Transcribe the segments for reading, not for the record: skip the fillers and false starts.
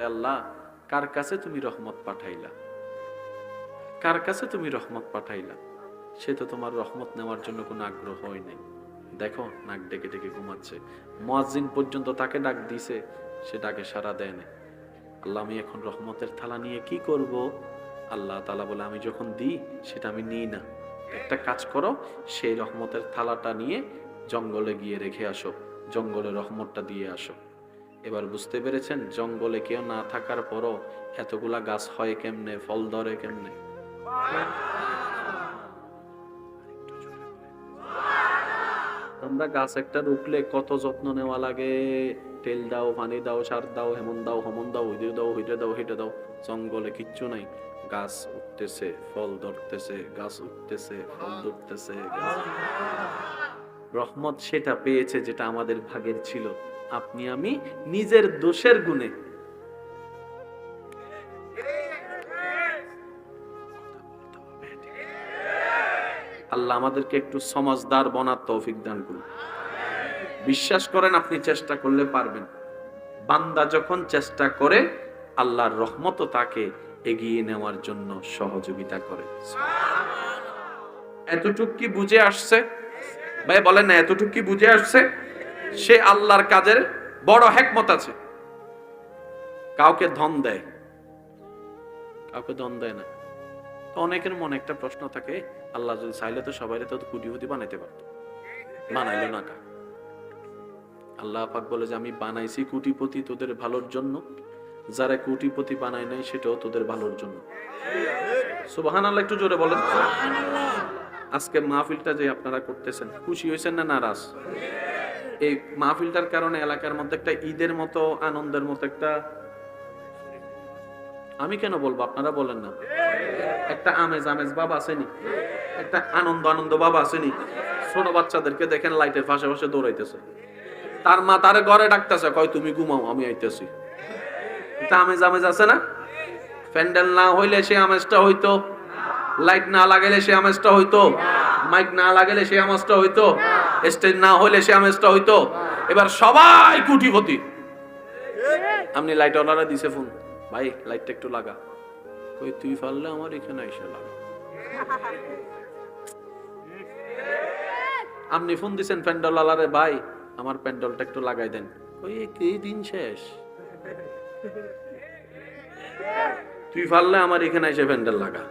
আল্লাহ কার কাছে তুমি রহমত পাঠাইলা, কার কাছে তুমি রহমত পাঠাইলা, সে তো তোমার রহমত নেওয়ার জন্য কোনো আগ্রহ হয় নাই। দেখো নাক ডেকে ডেকে ঘুমাচ্ছে, মুয়াজ্জিন পর্যন্ত তাকে ডাক দিছে, সে ডাকে সাড়া দেয় না। আল্লাহ আমি এখন রহমতের থালা নিয়ে কি করব? আল্লাহ তাআলা বলে আমি যখন দিই সেটা আমি নিই না, একটা কাজ করো, সেই রহমতের থালাটা নিয়ে জঙ্গলে গিয়ে রেখে আসো, জঙ্গলে রহমতটা দিয়ে আসো। এবার বুঝতে পেরেছেন জঙ্গলে কেউ না থাকার পরও এতগুলা গাছ হয় কেমনে, ফল ধরে কেমনে? আমরা গাছ একটা রুখলে কত যত্ন নেওয়া লাগে, তেল দাও, পানি দাও, সার দাও, হেমন দাও, হমন দাও, ওইদিকে দাও, ওইটা দাও, হেঁটে দাও। জঙ্গলে কিচ্ছু নাই, গাছ উঠতেছে, ফল ধরতেছে, গাছ উঠতেছে, ফল ধরতেছে। রহমত সেটা পেয়েছে যেটা আমাদের ভাগের ছিল, আপনি আমি নিজের দোষের গুণে। আল্লাহ আমাদেরকে একটু সমাজদার বনার তৌফিক দান করুন। বিশ্বাস করেন আপনি চেষ্টা করলে পারবেন। বান্দা যখন চেষ্টা করে আল্লাহর রহমতও তাকে এগিয়ে নেওয়ার জন্য সহযোগিতা করে। এতটুক কি বুঝে আসছে ভাই? বলেন না, এতটুক কি বুঝে আসছে? সে আল্লাহর কাজের বড় হিকমত আছে। কাউকে ধন দেয়, কাউকে ধন দেয় না। তো অনেকের মনে একটা প্রশ্ন থাকে, আল্লাহ যদি চাইলে তো সবাইরে তো কোটিপতি বানাইতে পারত, বানাইলো না কা? আল্লাহ পাক বলে যে আমি বানাইছি কোটিপতি তোদের ভালোর জন্য, যারা কোটিপতি বানায় নাই সেটাও তোদের ভালোর জন্য। সুবহানাল্লাহ, একটু জোরে বলেন। আজকে মাহফিলটা যে আপনারা করতেছেন, খুশি হয়েছেন না নারাজ? এই মাহফিলটার কারণে এলাকার মধ্যে একটা ঈদের মতো, আনন্দের মতো একটা, আমি কেন বলবো আপনারা বলেন না, একটা আমেজ আমেজ ভাব আসেনি, একটা আনন্দ আনন্দ ভাব আসেনি? ছোট বাচ্চাদেরকে দেখেন লাইটের পাশে পাশে দৌড়াইতেছে, তার মা তারে ঘরে ডাকতেছে, কয় তুমি ঘুমাও আমি আইতেছি। এটা আমেজ আমেজ আছে না? প্যান্ডেল না হইলে সে আমেজটা হইতো, লাইট না লাগাইলে সে আমেজটা হইতো, মাইক না লাগাইলে সে আমেজটা হইতো, স্টেজ না হইলে সে আমেজটা হইতো। এবার সবাই কোটিপতি। আপনি লাইট অর্ডার দিছে ফোন, ভাই লাইটটা একটু লাগা, কই তুই পারলে আমার এখানে এসে লাগা। আপনি ফোন দিছেন প্যান্ডেল আলারে, ভাই আমার প্যান্ডেলটা একটু লাগাই দেন, কই কি দিন শেষ, তুই পারলে আমার এখানে এসে প্যান্ডেল লাগা।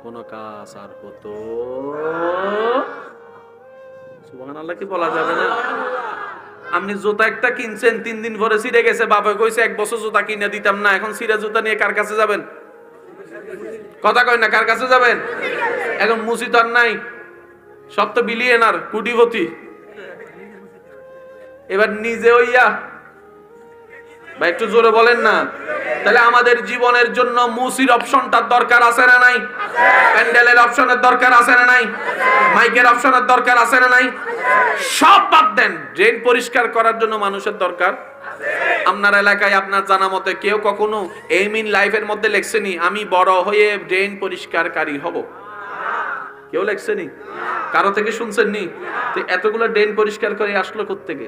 কোন কাজ আর হতো? সুবহানাল্লাহ কি বলা যাবে না? আপনি জুতা একটা কিনছেন, 3 দিন পরে ছিঁড়ে গেছে, বাবা কইছে 1 বছর জুতা কিনে দিতাম না, এখন ছিঁড়া জুতা নিয়ে কার কাছে যাবেন? কথা কয় না, কার কাছে যাবেন? এখন মুসিদ আর নাই, সব তো বিলিয়নার, কোটিপতি। এবার নিজে হইয়া, ভাই একটু জোরে বলেন না। তাহলে আমাদের জীবনের জন্য মুসির অপশনটার দরকার আছে না নাই? প্যান্ডেলের অপশনের দরকার আছে না নাই? মাইকের অপশনের দরকার আছে না নাই? সব বাদ দেন, ড্রেন পরিষ্কার করার জন্য মানুষের দরকার। আপনার এলাকায় আপনার জানা মতে কেউ কখনো এইম ইন লাইফের মধ্যে লেখছেনি আমি বড় হয়ে ড্রেন পরিষ্কারকারী হব? কেউ লেখছেনি? কারো থেকে শুনছেন নি? তো এতগুলো ড্রেন পরিষ্কার করে আসলো কোত্থেকে?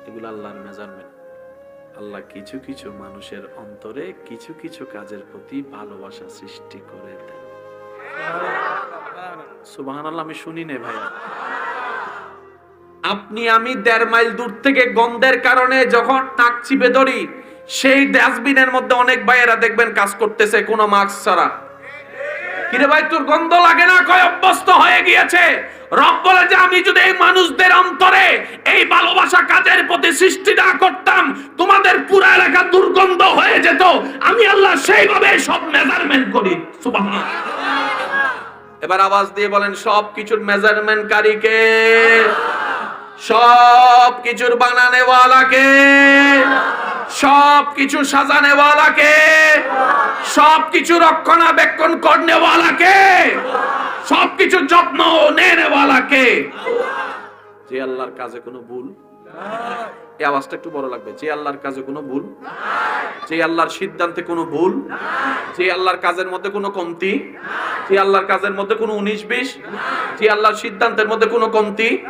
এগুলো আল্লাহর মেজারমেন্ট। আল্লাহ কিছু কিছু মানুষের অন্তরে কিছু কিছু কাজের প্রতি ভালোবাসা সৃষ্টি করে দেন। সুবহানাল্লাহ, আমি শুনি নে ভাই। আপনি আমি 1.5 মাইল দূর থেকে গন্ধের কারণে যখন নাক চিপে ধরি, সেই ডাস্টবিনের মধ্যে অনেক ভাইয়েরা দেখবেন কাজ করতেছে কোনো মাস্ক ছাড়া। কিরে ভাই তোর গন্ধ লাগে না? কয় অভ্যস্ত হয়ে গিয়েছে। রব বলে যে আমি যদি এই মানুষদের অন্তরে এই ভালোবাসা কাজের প্রতি সৃষ্টি না করতাম, তোমাদের পুরো এলাকা দুর্গন্ধ হয়ে যেত। আমি আল্লাহ সেইভাবে সব মেজারমেন্ট করি। সুবহানাল্লাহ। এবার আওয়াজ দিয়ে বলেন, সব কিছুর মেজারমেন্ট কারী কে? সব কিছুর বানানে ওয়ালা কে? সব কিছু সাজানে ওয়ালা কে? সব কিছু রক্ষণাবেক্ষণ করনে ওয়ালা কে? সব কিছু যত্ন নেনে ওয়ালা কে? যে আল্লাহর কাজে কোনো ভুল নাই। এই আওয়াজটা একটু বড় লাগবে। যে আল্লাহর কাজে কোনো ভুল নাই, যে আল্লাহর সিদ্ধান্তে কোনো ভুল নাই, যে আল্লাহর কাজের মধ্যে কোনো কমতি নাই, যে আল্লাহর কাজের মধ্যে কোনো 19-20 নাই, যে আল্লাহর সিদ্ধান্তের মধ্যে কোনো কমতি নাই,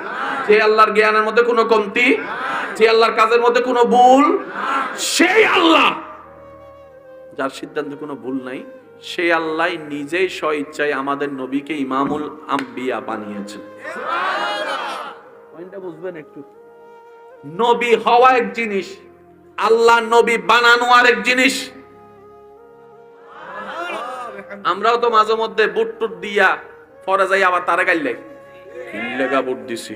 যে আল্লাহর জ্ঞানের মধ্যে কোনো কমতি নাই, যে আল্লাহর কাজের মধ্যে কোনো ভুল নাই, সেই আল্লাহ যার সিদ্ধান্তে কোনো ভুল নাই, সেই আল্লাহ নিজেই স্ব ইচ্ছায় আমাদের নবীকে ইমামুল আম্বিয়া বানিয়েছেন। পয়েন্টটা বুঝবেন একটু। নবী হওয়া এক জিনিস, আল্লাহ নবী বানানো আরেক জিনিস। আমরাও তো মাঝে মধ্যে বুট টুট দিয়া পরে যাই আবার তারা গাইলাই লেগা বুট দিছি।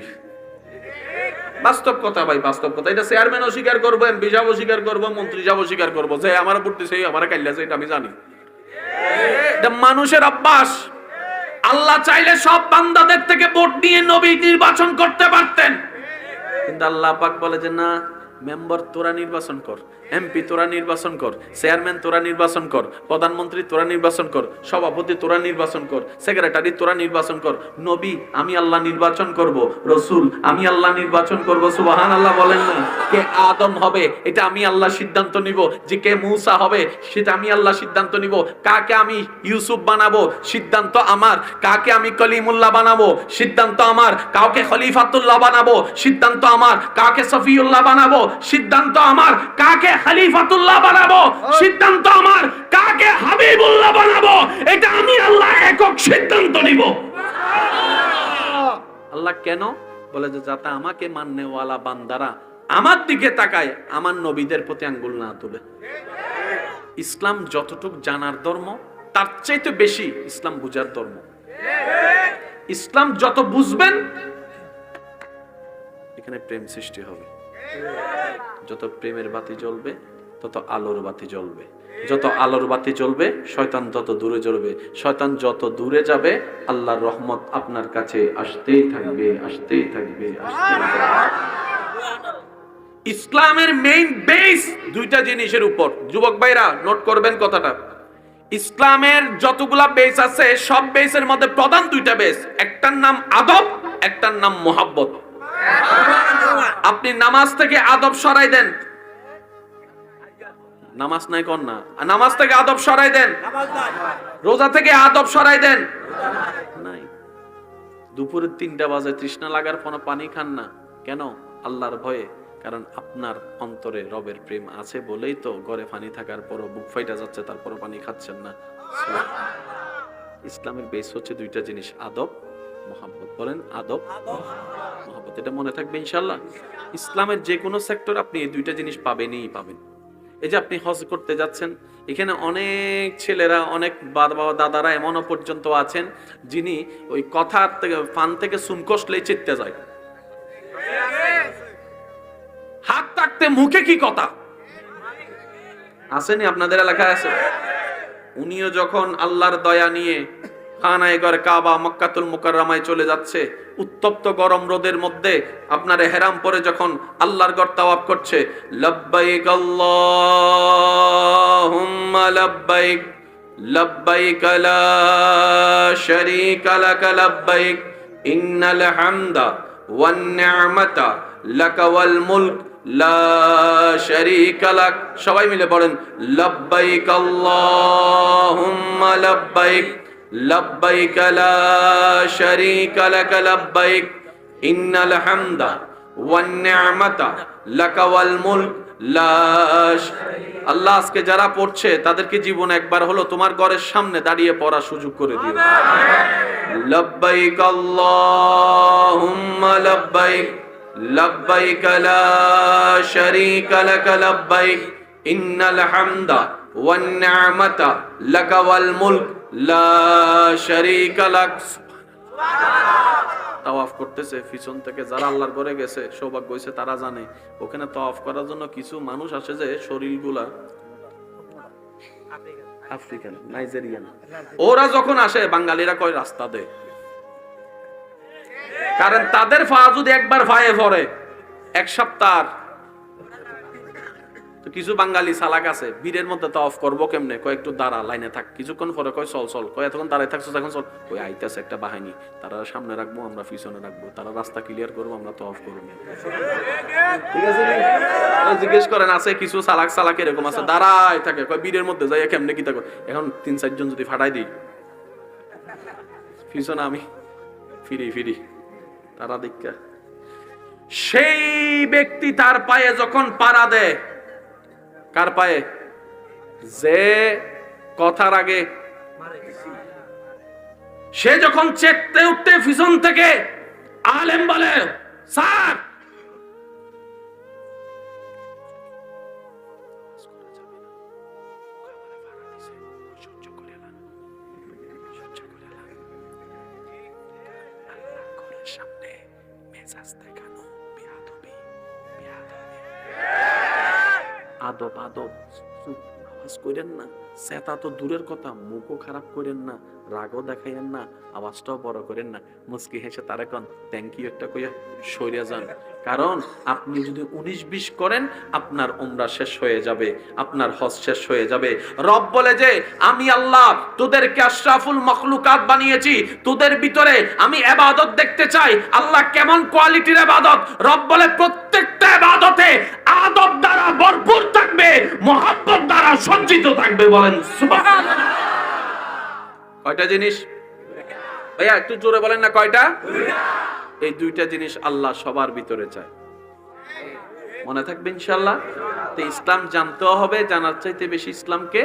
বাস্তব কথা ভাই, বাস্তব কথা। এটা চেয়ারম্যান অস্বীকার করবো, এমপি সাহেব অস্বীকার করবো, মন্ত্রী সাহেব অস্বীকার করবো যে আমার বুট দিছে আমার কাইলাছে, এটা আমি জানি। এটা মানুষের অভ্যাস। আল্লাহ চাইলে সব বান্দাদের থেকে ভোট নিয়ে নবী নির্বাচন করতে পারতেন, কিন্তু আল্লাহ পাক বলে যে না, মেম্বার তোরা নির্বাচন কর, এমপি তোরা নির্বাচন কর, চেয়ারম্যান তোরা নির্বাচন কর, প্রধানমন্ত্রী তোরা নির্বাচন কর, সভাপতি তোরা নির্বাচন কর, সেক্রেটারি তোরা নির্বাচন কর। নবী আমি আল্লাহ নির্বাচন করব, রসুল আমি আল্লাহ নির্বাচন করব। সুবহানাল্লাহ বলেন না? কে আদম হবে এটা আমি আল্লাহ সিদ্ধান্ত নিব, যে কে মূসা হবে সেটা আমি আল্লাহ সিদ্ধান্ত নিব, কাকে আমি ইউসুফ বানাবো সিদ্ধান্ত আমার, কাকে আমি কলিমুল্লাহ বানাবো সিদ্ধান্ত আমার, কাউকে খলিফাতুল্লাহ বানাবো সিদ্ধান্ত আমার, কাকে সফিউল্লাহ বানাবো সিদ্ধান্ত আমার, কাকে খলিফাতুল্লাহ বানাবো সিদ্ধান্ত আমার, কাকে হাবিবুল্লাহ বানাবো এটা আমি আল্লাহ একক সিদ্ধান্ত নিব। আল্লাহ কেন বলে যে যাতে আমাকে মাননেওয়ালা বান্দারা আমার দিকে তাকায়, আমার নবীদের প্রতি আঙ্গুল না তুলে। ইসলাম যতটুক জানার ধর্ম তার চাইতে বেশি ইসলাম বুঝার ধর্ম। ইসলাম যত বুঝবেন এখানে প্রেম সৃষ্টি হবে। যত প্রেমের বাতি জ্বলবে তত আলোর বাতি জ্বলবে, যত আলোর বাতি জ্বলবে শয়তান তত দূরে জ্বলবে, শয়তান যত দূরে যাবে আল্লাহর রহমত আপনার কাছে আসতেই থাকবে, আসতেই থাকবে, আসতেই থাকবে। ইসলামের মেইন বেস দুইটা জিনিসের উপর। যুবক ভাইরা নোট করবেন কথাটা। ইসলামের যতগুলা বেস আছে সব বেসের মধ্যে প্রধান দুইটা বেস, একটার নাম আদব, একটার নাম মোহাব্বত। আপনি নামাজ থেকে আদব সরাই দেন, নামাজ নাই কোন না, নামাজ থেকে আদব সরাই দেন, রোজা থেকে আদব সরাই দেন নাই। দুপুরে 3টা বাজে তৃষ্ণা লাগার পর পানি খান না কেন? আল্লাহর ভয়ে। কারণ আপনার অন্তরে রবের প্রেম আছে বলেই তো ঘরে পানি থাকার পরও বুক ফাইটা যাচ্ছে, তারপরও পানি খাচ্ছেন না। ইসলামের বেস হচ্ছে দুইটা জিনিস, আদব, মোহাব্বত। বলেন আদব, মোহাব্বত। এটা মনে থাকবে ইনশাআল্লাহ। ইসলামের যে কোনো সেক্টর আপনি এই দুইটা জিনিস পাবেনই পাবেন। এই যে আপনি হজ করতে যাচ্ছেন, এখানে অনেক ছেলেরা, অনেক বাবা দাদারা এমনও পর্যন্ত আছেন যিনি ওই কথার থেকে ফান থেকে চুন কষলেই চিত্তে যায়। হাত থাকতে মুখে কি কথা আসেনি? আপনাদের এলাকায় আছে। উনিও যখন আল্লাহর দয়া নিয়ে খানায়ে ঘর কাবা মক্কাতুল মুকাররমায় চলে যাচ্ছে, উত্তপ্ত গরম রোদের মধ্যে আপনার ইহরাম পরে যখন আল্লাহর ঘর তাওয়াফ করছে, লব্বাইক আল্লাহুম্মা লব্বাইক লব্বাইক লা শারীকা লাক লব্বাইক ইন্নাল হামদা ওয়ান নি'মাতা লাকা ওয়াল মুলক লা শারীকা লাক। সবাই মিলে বলেন লব্বাইক আল্লাহুম্মা লব্বাইক লব্বাইক লা শারীকা লাক লব্বাইক ইন্নাল হামদা ওয়ান নি'মাতা লাকা ওয়াল মুলক লা। আল্লাহ আজকে যারা পড়ছে তাদেরকে জীবনে একবার হলো তোমার ঘরের সামনে দাঁড়িয়ে পড়ার সুযোগ করে দিও। লব্বাইক আল্লাহুম্মা লব্বাইক লব্বাইক লা শারীকা লাক লব্বাইক ইন্নাল হামদা ওয়ান নি'মাতা লাকা ওয়াল মুলক লা শারীকা লাক। তাওয়াফ করতেছে, পিছন থেকে যারা আল্লাহর ঘরে গেছে, সৌভাগ্য হয়েছে তারা জানে ওখানে তাওয়াফ করার জন্য কিছু মানুষ আসে যে শরীরগুলা আফ্রিকান, নাইজেরিয়ান। ওরা যখন আসে বাঙালিরা কয় রাস্তা দে, কারণ তাদের পা যদি একবার পায়ে পড়ে এক সপ্তাহ। তো কিছু বাঙালি সালাক আছে, বীরের মধ্যে তাওয়াফ করবো কেমনে, কয় একটু দাঁড়া লাইনে থাক, কিছুক্ষণ পরে কয় চল চল, কয় এতক্ষণ দাঁড়ায় থাকছো এখন চল, কই আইতাছে একটা বাহিনী, তারা সামনে রাখবো আমরা পিছনে রাখবো, তারা রাস্তা ক্লিয়ার করবো আমরা তাওয়াফ করবো। ঠিক আছে, জিজ্ঞেস করেন আছে কিছু সালাক সালাক এরকম আছে দাঁড়ায় থাকে, কয় বীরের মধ্যে যাই কেমনে কি থাকো, এখন 3-4 জন যদি ফাটাই দিই পিছনে আমি ফিরি ফিরি তারা দেখা। সেই ব্যক্তি তার পায়ে যখন পাড়া দেয় কার পায়ে? যে কথার আগে সে যখন চেকতে উঠতে পিছন থেকে আলেম বলে, স্যার সামনে মেজাজ দেখানো বেয়াদবি, আদব আদব, আওয়াজ করেন না। সেটা তো দূরের কথা, মুখও খারাপ করেন না, রাগও দেখাইয়েন না, আওয়াজটাও বড় করেন না। মুস্কি হেসে তারা কন থ্যাংক ইউ একটা কইয়া সইরা যান। কারণ আপনি যদি 19-20 করেন আপনার উমরা শেষ হয়ে যাবে, আপনার হজ শেষ হয়ে যাবে। রব বলে যে আমি আল্লাহ তোদেরকে আশরাফুল মখলুকাত বানিয়েছি, তোদের ভিতরে আমি ইবাদত দেখতে চাই। আল্লাহ কেমন কোয়ালিটির ইবাদত? রব বলে প্রত্যেকটা ইবাদতে আদব দ্বারা ভরপুর থাকবে, মহব্বত দ্বারা সজ্জিত থাকবে। বলেন সুবহানাল্লাহ। কয়টা জিনিস ভাইয়া একটু জোরে বলেন না, কয়টা? এই দুইটা জিনিস আল্লাহ সবার ভিতরে চায়। মনে থাকবে ইনশাআল্লাহ। তো ইসলাম জানতেও হবে, জানার চাইতে বেশি ইসলামকে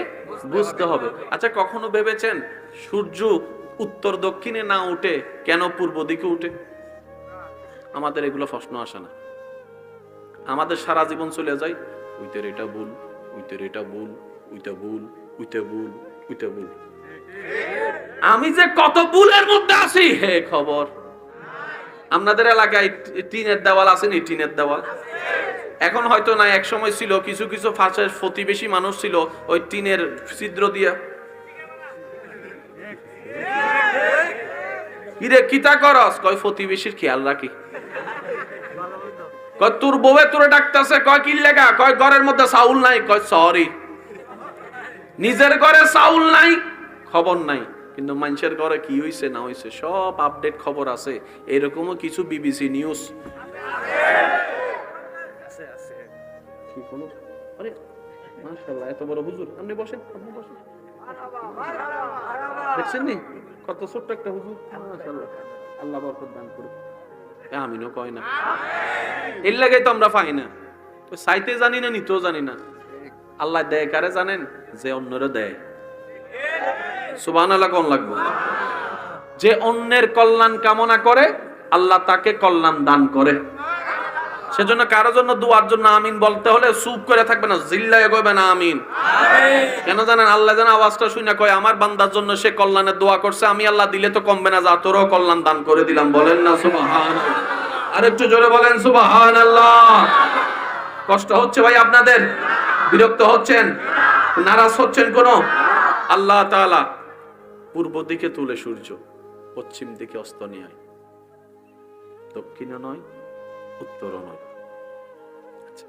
বুঝতে হবে। আচ্ছা, কখনো ভেবেছেন সূর্য উত্তর দক্ষিণে না উঠে কেন পূর্ব দিকে উঠে? আমাদের এগুলো প্রশ্ন আসে না। আমাদের সারা জীবন চলে যায় উইতের এটা ভুল, উইতের এটা ভুল, উইতে ভুল, উইতে ভুল, উইতে ভুল। আমি যে কত ভুলের মধ্যে আছি হে খবর। আপনাদের এলাকায় টিনের দেওয়াল আছে নি? টিনের দেওয়াল এখন হয়তো না, এক সময় ছিল। কিছু কিছু ফাঁসের প্রতিবেশী মানুষ ছিল ওই টিনের ছিদ্র দিয়া। কিরে কিতা করস? কয় প্রতিবেশীর খেয়াল রাখি। কয় তোর বউয়ে তোরে ডাকতেছে। কয় কি লেগা? কয় ঘরের মধ্যে চাউল নাই। কয় সরি, নিজের ঘরে চাউল নাই খবর নাই, কিন্তু মানুষের ঘরে কি হইছে না হইছে সব আপডেট খবর আছে। এরকমও কিছু বিবিসি নিউজ। আরে মাশাআল্লাহ, এত বড় হুজুর। আপনি বসেন, আপনি বসেন। দেখছেন নি কত ছোট্ট একটা হুজুর? মাশাআল্লাহ, আল্লাহ বরকত দান করুক। আমিনও কয় না। এর লাগেই তো আমরা পাই না। তো চাইতে জানি না, নিতেও জানি না। আল্লাহ দেয় কারে জানেন? যে অন্যরে দেয়। সুবহানাল্লাহ কোন লাগবে? যে অন্যের কল্যাণ কামনা করে আল্লাহ তাকে কল্যাণ দান করে। সেজন্য কারোর জন্য দুয়ার জন্য আমিন বলতে হলে চুপ করে থাকবে না, জিল্লায়ে কইবেন আমিন। কেন জানেন? আল্লাহ যেন আওয়াজটা শুনে কয় আমার বান্দার জন্য সে কল্যাণের দোয়া করছে, আমি আল্লাহ দিলে তো কমবে না, যা তোরও কল্যাণ দান করে দিলাম। বলেন না সুবহানাল্লাহ। আরেকটু জোরে বলেন সুবহানাল্লাহ। কষ্ট হচ্ছে ভাই আপনাদের? বিরক্ত হচ্ছেন? নারাজ হচ্ছেন কোন? আল্লাহ তাআলা পূর্ব দিকে তুলে সূর্য, পশ্চিম দিকে অস্ত নিয়ে, দক্ষিণও নয় উত্তরও নয়। আচ্ছা,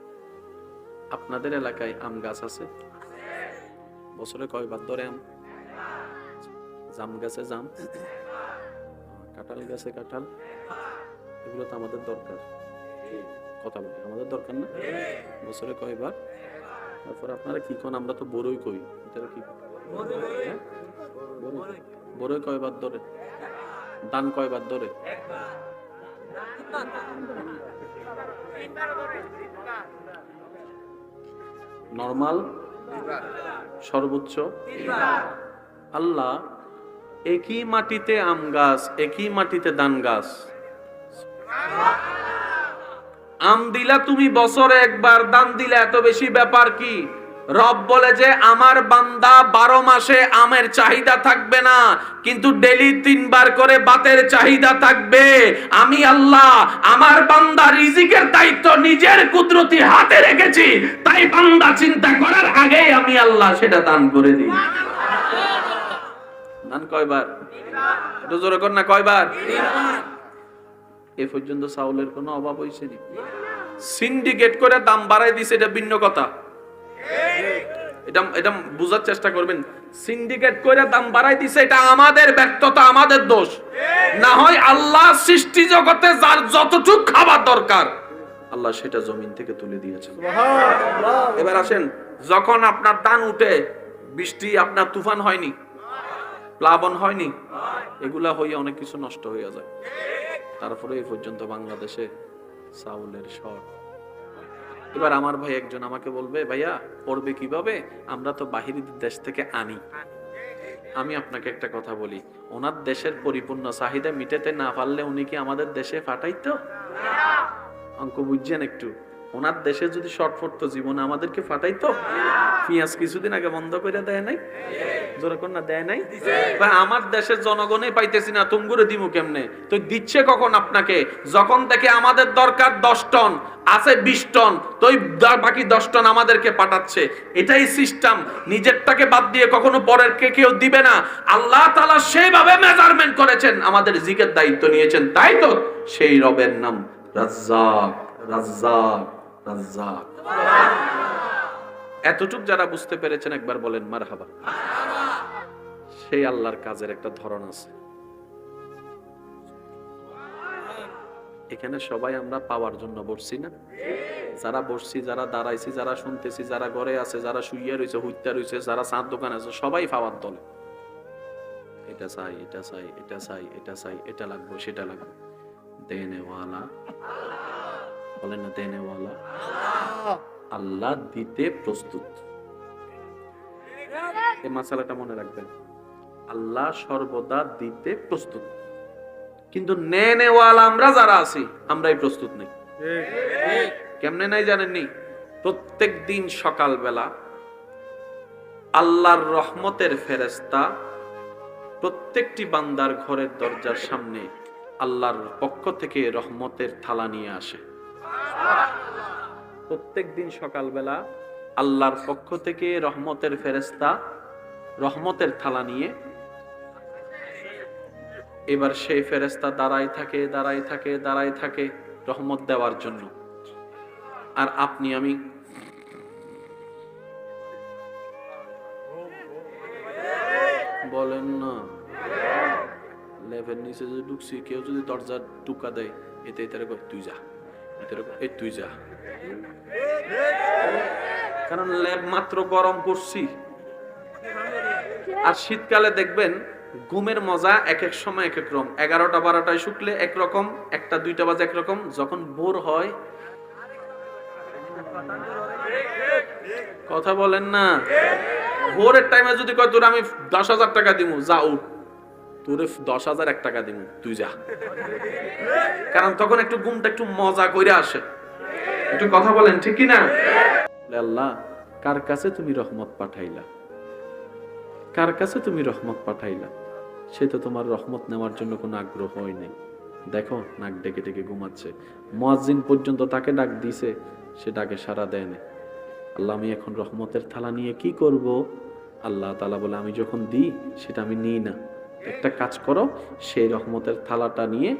আপনাদের এলাকায় আম গাছ আছে? বছরে কয়বার ধরে আম? জাম গাছে জাম, কাঁঠাল গাছে কাঁঠাল। এগুলো তো আমাদের দরকার। কথা বলে আমাদের দরকার না? বছরে কয়বার? তারপর আপনারা কি কোন? আমরা তো বড়ই কই। এটা কি বড়ই কয়বার ধরে? দান কয়বার ধরে? নরমাল সর্বোচ্চ। আল্লাহ একই মাটিতে আম গাছ, একই মাটিতে ধান গাছ। আম দিলা তুমি বছরে একবার, দান দিলা এত বেশি ব্যাপার কি? রব বলে যে আমার বান্দা 12 মাসে আমের চাহিদা থাকবে না, কিন্তু ডেইলি 3 বার করে ভাতের চাহিদা থাকবে। আমি আল্লাহ আমার বান্দা রিজিকের দায়িত্ব নিজের কুদরতি হাতে রেখেছি, তাই বান্দা চিন্তা করার আগে আমি আল্লাহ সেটা দান করে দিই। দান কয়বার? একটু জোরে কর না, কয়বার? এ পর্যন্ত চাউলের কোনো অভাব হয়েছে নি? সিন্ডিকেট করে দাম বাড়াই দিছে, এটা ভিন্ন কথা। এটা বুঝার চেষ্টা করবেন। সিন্ডিকেট করে দাম বাড়াই দিছে, এটা আমাদের ব্যর্থতা, আমাদের দোষ। না হয় আল্লাহ সৃষ্টি জগতে যার যতটুকু খাবার দরকার আল্লাহ সেটা জমিন থেকে তুলে দিয়েছেন। এবার আসেন, যখন আপনার দান উঠে, বৃষ্টি আপনার তুফান হয়নি, প্লাবন হয়নি, এগুলা হয়ে অনেক কিছু নষ্ট হয়ে যায়। তারপরে এই পর্যন্ত বাংলাদেশে চাউলের শর্ট। এবার আমার ভাই একজন আমাকে বলবে, ভাইয়া পড়বে কিভাবে, আমরা তো বাহিরের দেশ থেকে আনি। আমি আপনাকে একটা কথা বলি, ওনার দেশের পরিপূর্ণ চাহিদা মিটাতে না পারলে উনি কি আমাদের দেশে পাঠাইতো? অঙ্ক বুঝছেন একটু? ওনার দেশে যদি শর্ট পড়তো জীবনে আমাদেরকে পাঠাইতো? পেঁয়াজ কিছুদিন আগে বন্ধ করে দেয় নাই? যেরকম না দেয় নাই? বা আমার দেশের জনগণই পাইতেছি না, তুমি করে দিমু কেমনে? তো দিচ্ছে কখন আপনাকে? যখন থেকে আমাদের দরকার 10 টন, আছে 20 টন, তো বাকি 10 টন আমাদেরকে পাঠাচ্ছে। এটাই সিস্টেম। নিজেরটাকে বাদ দিয়ে কখনো পরেরকে কেউ দিবে না। আল্লাহ তাআলা সেইভাবে মেজারমেন্ট করেছেন, আমাদের রিজিকের দায়িত্ব নিয়েছেন। তাই তো সেই রবের নাম রাজ্জাক, রাজ্জাক, রাজ্জাক। এতটুক যারা বুঝতে পেরেছেন একবার বলেন মারহাবা। সেই আল্লাহর কাজের একটা ধরন আছে। এখানে সবাই আমরা পাওয়ার জন্য বসছি না? যারা বসছি, যারা দাঁড়াইছি, যারা শুনতেছি, যারা ঘরে আছে, যারা শুইয়া রয়েছে, হুইত্যা রয়েছে, যারা চাঁদ দোকানে আছে, সবাই পাওয়ার দলে। এটা চাই, এটা চাই, এটা চাই, এটা চাই, এটা লাগবে, সেটা লাগবে। দেনেওয়ালা বলেন না, দেনেওয়ালা আল্লাহ দিতে প্রস্তুত। এই মাসালাটা মনে রাখবেন, আল্লাহ সর্বদা দিতে প্রস্তুত, কিন্তু নেনেওয়ালা আমরা যারা আছি আমরাই প্রস্তুত নেই। কেমনে নাই জানেননি? প্রত্যেক দিন সকালবেলা আল্লাহর রহমতের ফেরেশতা প্রত্যেকটি বান্দার ঘরের দরজার সামনে আল্লাহর পক্ষ থেকে রহমতের থালা নিয়ে আসে। প্রত্যেক দিন সকালবেলা আল্লাহর পক্ষ থেকে রহমতের ফেরেশতা রহমতের থালা নিয়ে, এবার সেই ফেরেশতা দাঁড়ায় থাকে, দাঁড়ায় থাকে, দাঁড়ায় থাকে রহমত দেওয়ার জন্য। আর আপনি আমি বলেন না, লেভেল নিচে যদি ঢুকছি, কেউ যদি দরজা টুকা দেয়, এতে এতে তুই যা, এই তুই যা, কারণ ল্যাব মাত্র গরম করছি। আর শীতকালে দেখবেন ঘুমের মজা এক এক সময় এক এক রকম। 11টা 12টায় শুকলে একরকম, 1টা 2টা বাজে একরকম, যখন ভোর হয়, কথা বলেন না, ভোরের টাইমে যদি কয় তোর আমি 10,000 টাকা দিব, যা উঠ, তোরে 10,001 টাকা দিব, তুই যা। কারণ তখন একটু ঘুমটা একটু মজা করে আসে। একটু কথা বলেন ঠিক কি না? আল্লাহ কার কাছে তুমি রহমত পাঠাইলা, কার কাছে তুমি রহমত পাঠাইলা, সে তো তোমার রহমত নেওয়ার জন্য কোনো আগ্রহ হয় নাই। দেখো নাক ডেকে ডেকে ঘুমাচ্ছে, মুয়াজ্জিন পর্যন্ত তাকে ডাক দিছে, সে ডাকে সাড়া দেয় না। আল্লাহ আমি এখন রহমতের থালা নিয়ে কি করব? আল্লাহ তাআলা বলে আমি যখন দিই সেটা আমি নিই না, একটা কাজ করো, সেই রহমতের থালাটা নিয়ে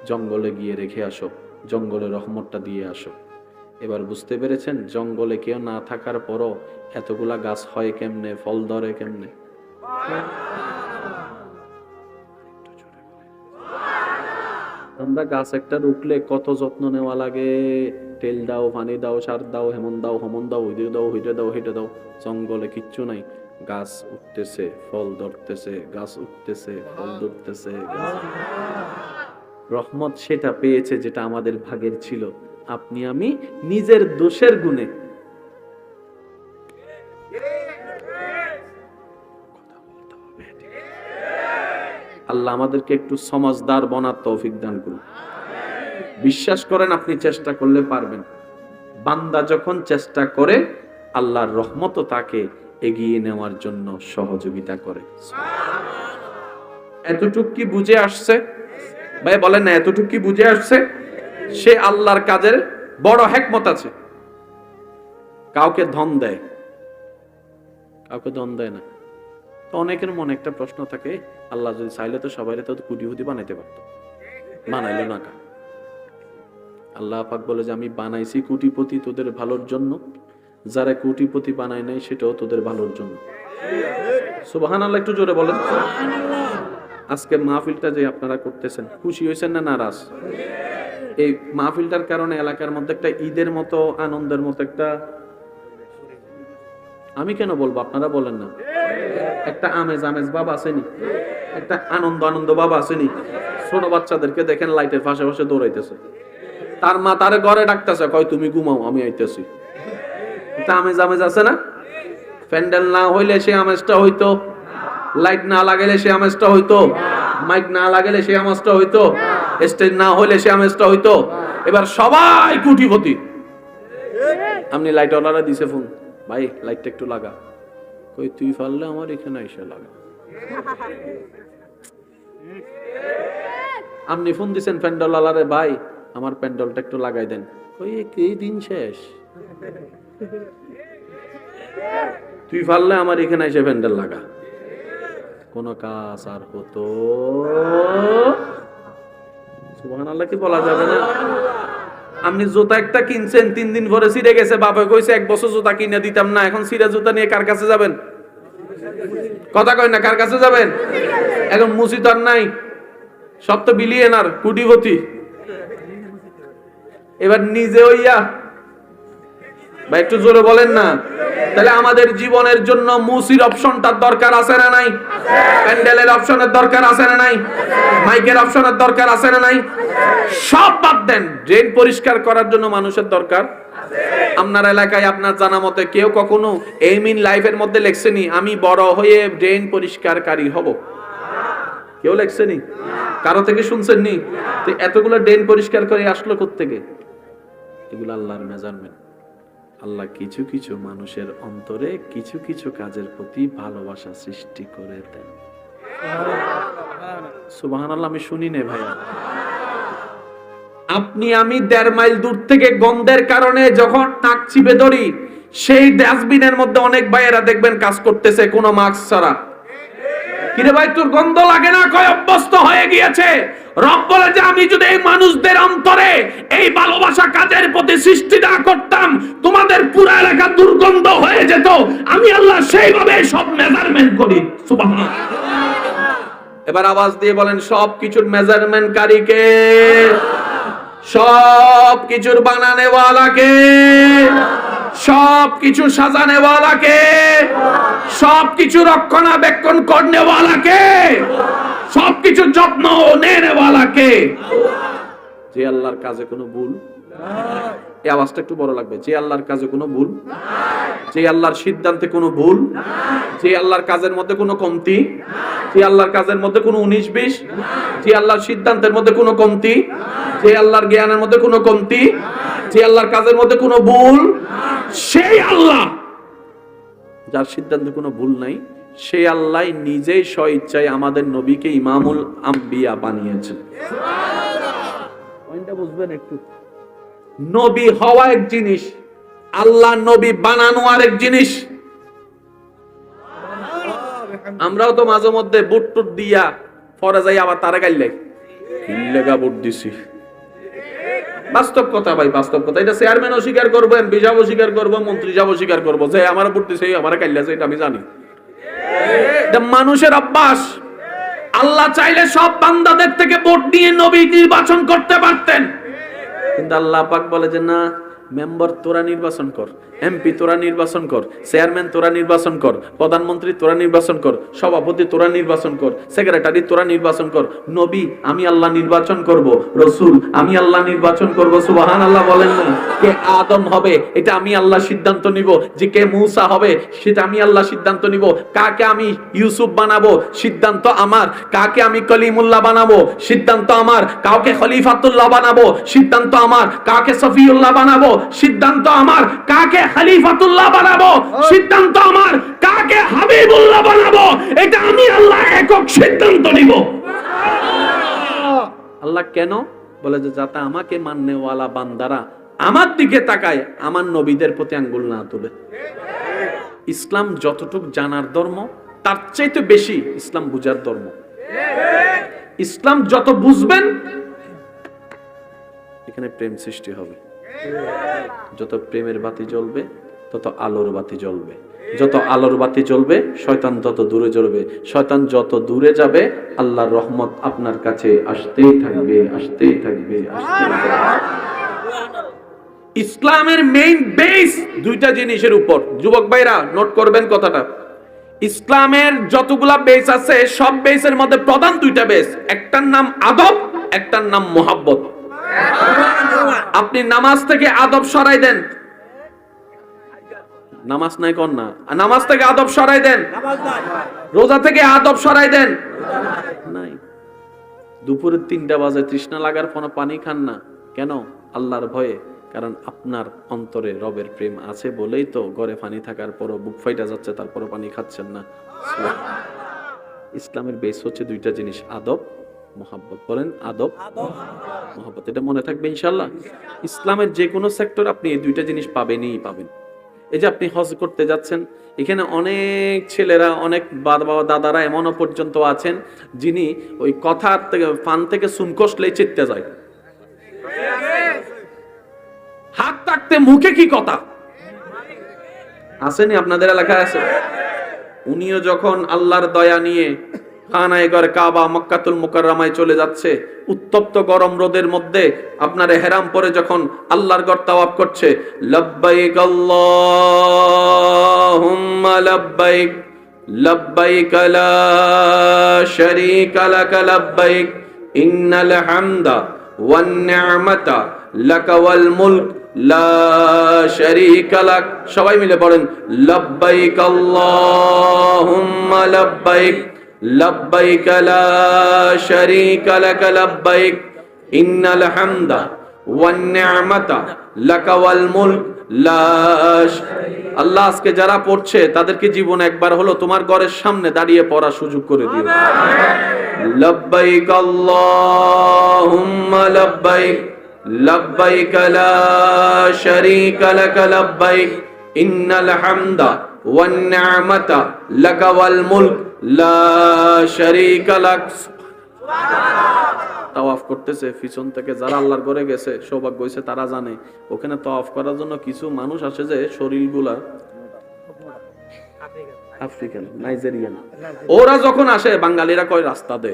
জঙ্গলে গিয়ে রেখে আসো, জঙ্গলে রহমতটা দিয়ে আসো। এবার বুঝতে পেরেছেন জঙ্গলে কেউ না থাকার পরও এতগুলা গাছ হয় কেমনে, ফল ধরে কেমনে? আমরা গাছ একটা রুখলে কত যত্ন নেওয়া লাগে, তেল দাও, পানি দাও, সার দাও, হেমন দাও, হমন দাও, ওইদিকে দাও, ওইটা দাও, হেঁটে দাও। জঙ্গলে কিচ্ছু নাই, গাছ উঠতেছে, ফল ধরতেছে, গাছ উঠতেছে, ফল ধরতেছে। রহমত সেটা পেয়েছে যেটা আমাদের ভাগের ছিল, আপনি আমি নিজের দোষের গুণে। আল্লাহ আমাদেরকে একটু সমাজদার বনার তৌফিক দান করুন। বিশ্বাস করেন আপনি চেষ্টা করলে পারবেন। বান্দা যখন চেষ্টা করে আল্লাহর রহমতও তাকে এগিয়ে নেওয়ার জন্য সহযোগিতা করে। এতটুক কি বুঝে আসছে ভাই? বলেন না, এতটুক কি বুঝে আসছে? সে আল্লাহর কাজের বড় হিকমত আছে। কাউকে ধন দেয়, কাউকে ধন দেয় না। তো অনেকের মনে একটা প্রশ্ন থাকে, আল্লাহ যদি চাইলে তো সবাই তো কোটিপতি বানাইতে পারত, বানাইলো না কা? আল্লাহ পাক বলে যে আমি বানাইছি কোটিপতি তোদের ভালোর জন্য, যারা কোটিপতি বানায় নাই সেটাও তোদের ভালোর জন্য। সুবহানাল্লাহ, একটু জোরে বলেন। আজকে মাহফিলটা যে আপনারা করতেছেন, খুশি হয়েছেন না নারাজ? এই মাহফিলটার কারণে এলাকার মধ্যে একটা ঈদের মতো, আনন্দের মতো একটা, আমি কেন বলবো আপনারা বলেন না, একটা আমেজ আমেজ ভাব আসেনি, একটা আনন্দ আনন্দ ভাব আসেনি। ছোট বাচ্চাদেরকে দেখেন লাইটের পাশে পাশে দৌড়াইতেছে, তার মা তারে ঘরে ডাকতেছে, কয় তুমি ঘুমাও আমি আইতেছি। এটা আমেজ আমেজ আছে না? প্যান্ডেল না হইলে সে আমেজটা হইতো, লাইট না লাগাইলে সে আমেজটা হইতো, মাইক না লাগাইলে সে আমেজটা হইতো, স্টেজ না হইলে সে আমেজটা হইতো। এবার সবাই কোটিপতি। আপনি লাইট অর্ডার দিছে ফোন, ভাই লাইটটা একটু লাগা, কই তুই পারলে আমার এখানে এসে লাগা। আপনি ফোন দিছেন প্যান্ডেল আলারে, ভাই আমার প্যান্ডেলটা একটু লাগাই দেন, কই এই দিন শেষ, তুই পারলে আমার এখানে এসে প্যান্ডেল লাগা। কোন কাজ আর হতো? সুবহানাল্লাহ কি বলা যাবে না? আপনি জুতা একটা কিনছেন, 3 দিন পরে ছিঁড়ে গেছে, বাবা কইছে 1 বছর জুতা কিনে দিতাম না, এখন ছিঁড়া জুতা নিয়ে কার কাছে যাবেন? কথা কই না, কার কাছে যাবেন? এখন মুসিদ আর নাই, সব তো বিলিয়নার কোটিপতি। এবার নিজে হইয়া, ভাই একটু জোরে বলেন না। তাহলে আমাদের জীবনের জন্য মুসির অপশনটার দরকার আছে না নাই? প্যান্ডেলের অপশনের দরকার আছে না নাই? মাইকের অপশনের দরকার আছে না নাই? সব বাদ দেন, ড্রেন পরিষ্কার করার জন্য মানুষের দরকার। আপনার এলাকায় আপনার জানা মতে কেউ কখনো এইম ইন লাইফের মধ্যে লেখছেনি আমি বড় হয়ে ড্রেন পরিষ্কারকারী হব? কেউ লেখছেনি? কারো থেকে শুনছেন নি? তো এতগুলো ড্রেন পরিষ্কার করে আসলো কোত্থেকে? এগুলো আল্লাহর মেজারমেন্ট। আল্লাহ কিছু কিছু মানুষের অন্তরে কিছু কিছু কাজের প্রতি ভালোবাসা সৃষ্টি করে দেন। সুবহানাল্লাহ। আমি শুনি নে ভাইয়া, আপনি আমি 1.5 মাইল দূর থেকে গন্ধের কারণে যখন নাক চিপে ধরি, সেই ডাস্টবিনের মধ্যে অনেক ভাইয়েরা দেখবেন কাজ করতেছে কোনো মাস্ক ছাড়া। কিরে ভাই তোর গন্ধ লাগে না? কয় অভ্যস্ত হয়ে গিয়েছে। রব বলে যে আমি যদি এই মানুষদের অন্তরে এই ভালোবাসা কাজের প্রতি সৃষ্টি না করতাম, তোমাদের পুরো এলাকা দুর্গন্ধ হয়ে যেত। আমি আল্লাহ সেইভাবে সব মেজারমেন্ট করি। সুবহানাল্লাহ। এবার আওয়াজ দিয়ে বলেন, সব কিছুর মেজারমেন্ট কারী কে? সব কিছুর বানানে ওয়ালা কে? সব কিছু সাজানে ওয়ালা কে? সব কিছু রক্ষণাবেক্ষণ করনে ওয়ালা কে? সব কিছু যত্ন নেনে ওয়ালা কে? যে আল্লাহর কাজে কোনো ভুল নাই। এই আওয়াজটা একটু বড় লাগবে। যে আল্লাহর কাজে কোনো ভুল নাই, যে আল্লাহর সিদ্ধান্তে কোনো ভুল নাই, যে আল্লাহর কাজের মধ্যে কোনো কমতি নাই, যে আল্লাহর কাজের মধ্যে কোনো 19-20 নাই, যে আল্লাহর সিদ্ধান্তের মধ্যে কোনো কমতি নাই, যে আল্লাহর জ্ঞানের মধ্যে কোনো কমতি নাই, যে আল্লাহর কাজের মধ্যে কোনো ভুল নাই, সেই আল্লাহ যার সিদ্ধান্তে কোনো ভুল নাই, সেই আল্লাহ নিজেই স্বইচ্ছায় আমাদের নবীকে ইমামুল আম্বিয়া বানিয়েছেন। পয়েন্টটা বুঝবেন একটু। নবী হওয়া এক জিনিস, আল্লাহ নবী বানানো আরেক জিনিস। আমরাও তো মাঝে মধ্যে বুট টুট দিয়া পরে যাই, আবার তারা গাইলাই কিল্লেগা বুট দিছি। বাস্তব কথা ভাই, বাস্তব কথা। এটা চেয়ারম্যান অস্বীকার করবো, এমপি সাহেব অস্বীকার করবো, মন্ত্রী সাহেব অস্বীকার করবো যে আমার বুট দিছে, আমার কাইল্লাছে, এটা আমি জানি। এটা মানুষের অভ্যাস। আল্লাহ চাইলে সব বান্দাদের থেকে ভোট দিয়ে নবী নির্বাচন করতে পারতেন, কিন্তু আল্লাহ পাক বলে যে না, মেম্বার তোরা নির্বাচন কর, এমপি তোরা নির্বাচন কর, চেয়ারম্যান তোরা নির্বাচন কর, প্রধানমন্ত্রী তোরা নির্বাচন কর, সভাপতি তোরা নির্বাচন কর, সেক্রেটারি তোরা নির্বাচন কর। নবী আমি আল্লাহ নির্বাচন করব, রসুল আমি আল্লাহ নির্বাচন করব। সুবহানাল্লাহ বলেন না? কে আদম হবে এটা আমি আল্লাহ সিদ্ধান্ত নিব, যে কে মূসা হবে সেটা আমি আল্লাহ সিদ্ধান্ত নিব, কাকে আমি ইউসুফ বানাবো সিদ্ধান্ত আমার, কাকে আমি কলিমুল্লাহ বানাবো সিদ্ধান্ত আমার, কাউকে খলিফাতুল্লাহ বানাবো সিদ্ধান্ত আমার, কাকে সফিউল্লাহ বানাবো সিদ্ধান্ত আমার, কাকে খলিফাতুল্লাহ বানাবো সিদ্ধান্ত আমার, কাকে হাবিবুল্লাহ বানাবো এটা আমি আল্লাহ একক সিদ্ধান্ত নিব। আল্লাহ কেন বলে যে যাতে আমাকে মাননেওয়ালা বান্দারা আমার দিকে তাকায়, আমার নবীদের প্রতি আঙ্গুল না তুলে। ইসলাম যতটুক জানার ধর্ম, তার চাইতে বেশি ইসলাম বুঝার ধর্ম। ইসলাম যত বুঝবেন এখানে প্রেম সৃষ্টি হবে। যত প্রেমের বাতি জ্বলবে তত আলোর বাতি জ্বলবে, যত আলোর বাতি জ্বলবে শয়তান তত দূরে জ্বলবে, শয়তান যত দূরে যাবে আল্লাহর রহমত আপনার কাছে আসতেই থাকবে, আসতেই থাকবে, আসতেই থাকবে। ইসলামের মেইন বেস দুইটা জিনিসের উপর। যুবক ভাইরা নোট করবেন কথাটা। ইসলামের যতগুলা বেস আছে সব বেসের মধ্যে প্রধান দুইটা বেস, একটার নাম আদব, একটার নাম মোহাব্বত। আপনি নামাজ থেকে আদব সরাই দেন, নামাজ নাই কোন না, নামাজ থেকে আদব সরাই দেন, রোজা থেকে আদব সরাই দেন, নাই। দুপুরে 3টা বাজে তৃষ্ণা লাগার পর পানি খান না কেন? আল্লাহর ভয়ে। কারণ আপনার অন্তরে রবের প্রেম আছে বলেই তো ঘরে পানি থাকার পরও বুক ফাইটা যাচ্ছে, তারপরও পানি খাচ্ছেন না। ইসলামের বেস হচ্ছে 2টা জিনিস, আদব, মোহাব্বত। বলেন আদব, মোহাব্বত। এটা মনে থাকবে ইনশাআল্লাহ। ইসলামের যে কোনো সেক্টর আপনি এই 2টা জিনিস পাবেনই পাবেন। এই যে আপনি হজ করতে যাচ্ছেন, এখানে অনেক ছেলেরা, অনেক বাবা দাদারা এমনও পর্যন্ত আছেন যিনি ওই কথার থেকে ফান থেকে চুন কষলেই চিত্তে যায়, হাত থাকতে মুখে কি কথা আসেনি? আপনাদের এলাকায় আছে? উনিও যখন আল্লাহর দয়া নিয়ে খানায়ে ঘর কাবা মক্কাতুল মুকাররমায় চলে যাচ্ছে, উত্তপ্ত গরম রোদের মধ্যে আপনার ইহরাম পরে যখন আল্লাহর ঘর তাওয়াফ করছে, লব্বাইক আল্লাহুম্মা লব্বাইক লব্বাইক লা শারীকা লাক লব্বাইক ইন্নাল হামদা ওয়ান নি'মাতা লাকা ওয়াল মুলক লা শারীকা লাক। সবাই মিলে বলেন লব্বাইক আল্লাহুম্মা লব্বাইক লব্বাইক লা শারীকা লাক লব্বাইক ইন্নাল হামদা ওয়ান নি'মাতা লাকা ওয়াল মুলক লা। আল্লাহ আজকে যারা পড়ছে তাদেরকে জীবনে একবার হলো তোমার ঘরের সামনে দাঁড়িয়ে পড়ার সুযোগ করে দিও। লব্বাইক আল্লাহুম্মা লব্বাইক লব্বাইক লা শারীকা লাক লব্বাইক ইন্নাল হামদা ওয়ান নি'মাতা লাকা ওয়াল মুলক লা শারীকা লাক। তাওয়াফ করতেছে, পিছন থেকে যারা আল্লাহর ঘরে গেছে, সৌভাগ্য হয়েছে তারা জানে ওখানে তাওয়াফ করার জন্য কিছু মানুষ আসে যে শরীরগুলা আফ্রিকান, নাইজেরিয়ান। ওরা যখন আসে বাঙালিরা কয় রাস্তা দে,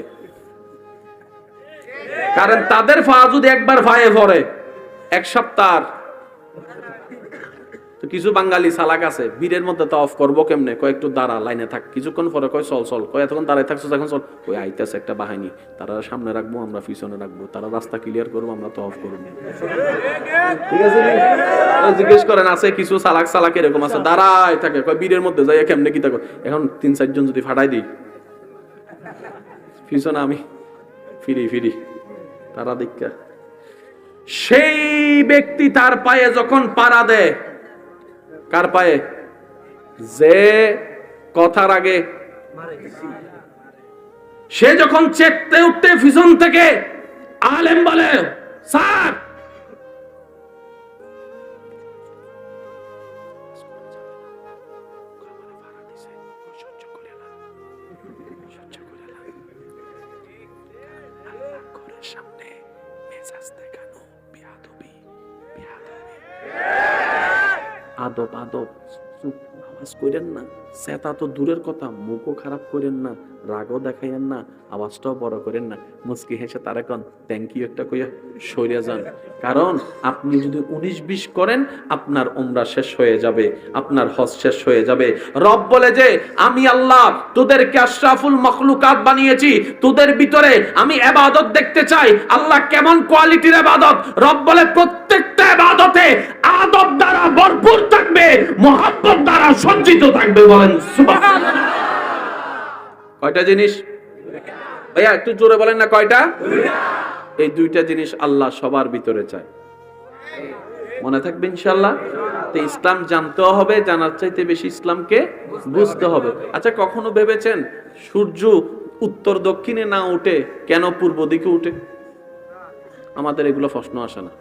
কারণ তাদের পা যদি একবার পায়ে পড়ে 1 সপ্তাহ। তো কিছু বাঙালি সালাক আছে, বীরের মধ্যে তাওয়াফ করবো কেমনে, কয় একটু দাঁড়া লাইনে থাক, কিছুক্ষণ পরে কয় চল চল, কয় এতক্ষণ দাঁড়ায় থাকছো এখন চল, কই আইতেছে একটা বাহিনী, তারা সামনে রাখবো আমরা পিছনে রাখবো, তারা রাস্তা ক্লিয়ার করবো আমরা তাওয়াফ করবো। ঠিক আছে, জিজ্ঞেস করেন আছে কিছু সালাক সালাক এরকম আছে, দাঁড়ায় থাকে, কয় বীরের মধ্যে যাই কেমনে কি থাকো, এখন 3-4 জন যদি ফাটাই দিই পিছনে আমি ফিরি তারা দেখা। সেই ব্যক্তি তার পায়ে যখন পাড়া দেয়, কার পায়ে? যে কথার আগে সে যখন চেকতে উঠতে পিছন থেকে আলেম বলে স্যার, সামনে মেজাজ দেখানো বিয়াদবি আদব আদব। আওয়াজ করেন না, সেটা তো দূরের কথা, মুখও খারাপ করেন না, রাগও দেখাইয়েন না, আওয়াজটাও বড় করেন না, মুচকি হেসে তারা কন থ্যাংক ইউ একটা কইয়া সইরা যান। কারণ আপনি যদি 19-20 করেন আপনার উমরা শেষ হয়ে যাবে, আপনার হজ শেষ হয়ে যাবে। রব বলে যে আমি আল্লাহ তোদেরকে আশরাফুল মখলুকাত বানিয়েছি, তোদের ভিতরে আমি ইবাদত দেখতে চাই। আল্লাহ কেমন কোয়ালিটির ইবাদত? রব বলে প্রত্যেকটা ইবাদতে আদব দ্বারা ভরপুর থাকবে, মুহাব্বত দ্বারা সজ্জিত থাকবে। বলেন সুবহানাল্লাহ। কয়টা জিনিস ভাইয়া একটু জোরে বলেন না, কয়টা? এই 2টা জিনিস আল্লাহ সবার ভিতরে চায়। মনে থাকবে ইনশাআল্লাহ। তো ইসলাম জানতেও হবে, জানার চাইতে বেশি ইসলামকে বুঝতে হবে। আচ্ছা, কখনো ভেবেছেন সূর্য উত্তর দক্ষিণে না উঠে কেন পূর্ব দিকে উঠে? আমাদের এগুলো প্রশ্ন আসে না।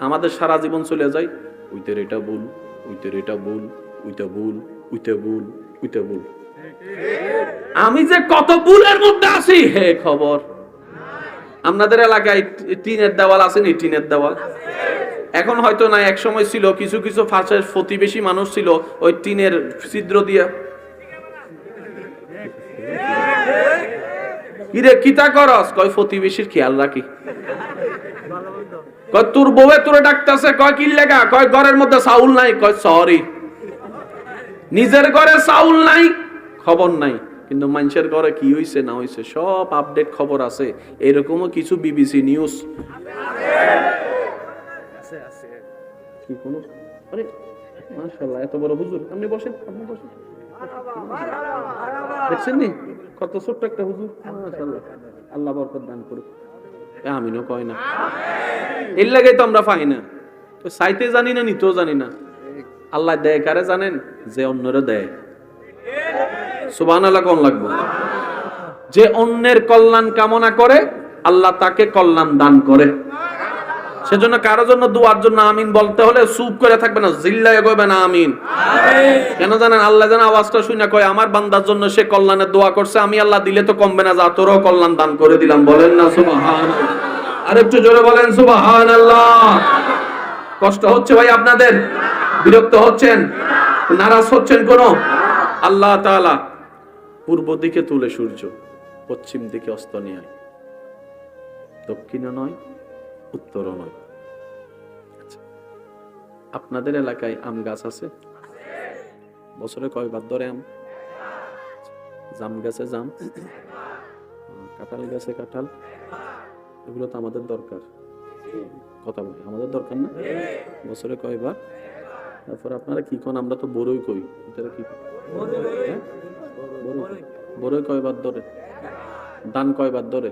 আমাদের সারা জীবন চলে যায় উইতের এটা ভুল, উইতের এটা ভুল, উইতে ভুল, উইতে ভুল, উইতে ভুল। আমি যে কত ভুলের মধ্যে আছি হে খবর। আপনাদের এলাকায় টিনের দেওয়াল আছে নি? টিনের দেওয়াল এখন হয়তো না, এক সময় ছিল। কিছু কিছু ফাঁসের প্রতিবেশী মানুষ ছিল ওই টিনের ছিদ্র দিয়া কিরে কিতা করস, কয় প্রতিবেশীর খেয়াল রাখি। কয় তোর বউয়ে তোরে ডাকতেছে, কয় কি লাগা, কয় ঘরের মধ্যে চাউল নাই, কয় সরি। নিজের ঘরে চাউল নাই খবর নাই, কিন্তু মানুষের ঘরে কি হইছে না হইছে সব আপডেট খবর আছে। এরকমও কিছু বিবিসি নিউজ কি কোনো মাশাআল্লাহ, এত বড় হুজুর। আপনি বসেন, আপনি বসেন। দেখছেন নি কত ছোট্ট একটা হুজুর। মাশাআল্লাহ, আল্লাহ বরকত দান করুক। আমিনও কয় না, এর লাগেই তো আমরা পাই না। তো চাইতে জানি না, নিতেও জানি না। আল্লাহ দেয় কারে জানেন? যে অন্যরে দেয়। সুবহানাল্লাহ কোন লাগবে? যে অন্যের কল্যাণ কামনা করে আল্লাহ তাকে কল্যাণ দান করে। সেজন্য কারোর জন্য দোয়ার জন্য আমিন বলতে হলে চুপ করে থাকবে না, জিল্লায় কইবে না আমিন। কেন জানেন? আল্লাহ যেন আওয়াজটা শুনে কয় আমার বান্দার জন্য সে কল্যাণের দোয়া করছে, আমি আল্লাহ দিলে তো কমবে না, যা তোরও কল্যাণ দান করে দিলাম। বলেন না সুবহানাল্লাহ? আরেকটু জোরে বলেন সুবহানাল্লাহ। কষ্ট হচ্ছে ভাই আপনাদের? বিরক্ত হচ্ছেন? নারাজ হচ্ছেন কোন? আল্লাহ তাআলা পূর্ব দিকে তুলে সূর্য, পশ্চিম দিকে অস্ত নিয়ে, দক্ষিণও নয় উত্তরও নয়। আচ্ছা, আপনাদের এলাকায় আম গাছ আছে? বছরে কয়বার ধরে আম? জাম গাছে জাম, কাঁঠাল গাছে কাঁঠাল, এগুলো তো আমাদের দরকার। কথা বলি, আমাদের দরকার না? বছরে কয়বার? তারপর আপনারা কি কোন? আমরা তো বড়ই কই, এটা কি? বড়ই কয়বার ধরে? ধান কয়বার ধরে?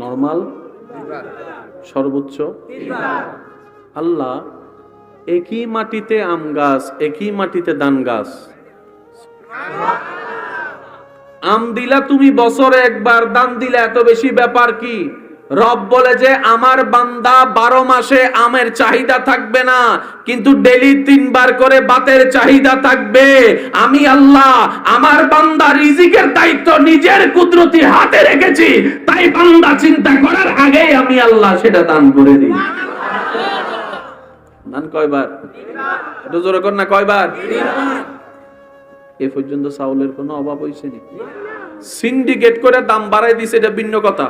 নরমাল সর্বোচ্চ। আল্লাহ একই মাটিতে আম গাছ, একই মাটিতে ধান গাছ, আম দিলা তুমি বছরে একবার, দান দিলে এত বেশি ব্যাপার কি? রব বলে যে আমার বান্দা 12 মাসে আমের চাহিদা থাকবে না, কিন্তু ডেইলি 3 বার করে ভাতের চাহিদা থাকবে। আমি আল্লাহ আমার বান্দা রিজিকের দায়িত্ব নিজের কুদরতি হাতে রেখেছি, তাই বান্দা চিন্তা করার আগে আমি আল্লাহ সেটা দান করে দিই। দান কয়বার? একটু জোরে কর না, কয়বার? এ পর্যন্ত চাউলের কোনো অভাব হয়েছে নি? সিন্ডিকেট করে দাম বাড়াই দিছে, এটা ভিন্ন কথা।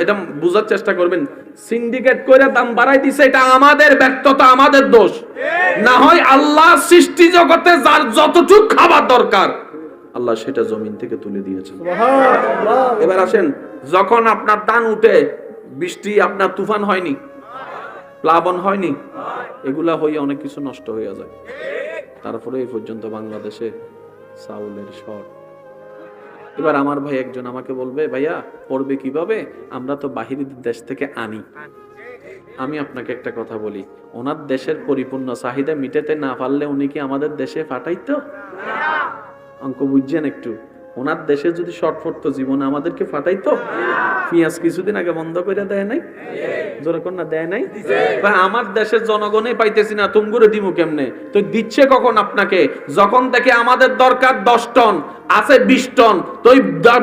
এটা বুঝার চেষ্টা করবেন। সিন্ডিকেট করে দাম বাড়াই দিছে, এটা আমাদের ব্যর্থতা, আমাদের দোষ। না হয় আল্লাহ সৃষ্টি জগতে যার যতটুকু খাবার দরকার আল্লাহ সেটা জমিন থেকে তুলে দিয়েছেন। এবার আসেন, যখন আপনার ধান উঠে, বৃষ্টি আপনার তুফান হয়নি, প্লাবন হয়নি, এগুলা হয়ে অনেক কিছু নষ্ট হয়ে যায়। তারপরে এই পর্যন্ত বাংলাদেশে চাউলের শর্ট। এবার আমার ভাই একজন আমাকে বলবে, ভাইয়া পড়বে কিভাবে? আমরা তো বাহিরের দেশ থেকে আনি। আমি আপনাকে একটা কথা বলি, ওনার দেশের পরিপূর্ণ চাহিদা মিটাতে না পারলে উনি কি আমাদের দেশে পাঠাইতো? অঙ্ক বুঝছেন একটু? ওনার দেশে যদি শর্ট পড়তো জীবনে আমাদেরকে পাঠাইতো? পেঁয়াজ কিছুদিন আগে বন্ধ করে দেয় নাই? যেরকম না দেয় নাই? বা আমার দেশের জনগণই পাইতেছি না, তুমগুরে দিমু কেমনে? তো দিচ্ছে কখন আপনাকে? যখন দেখে আমাদের দরকার 10 টন, আছে 20 টন, তো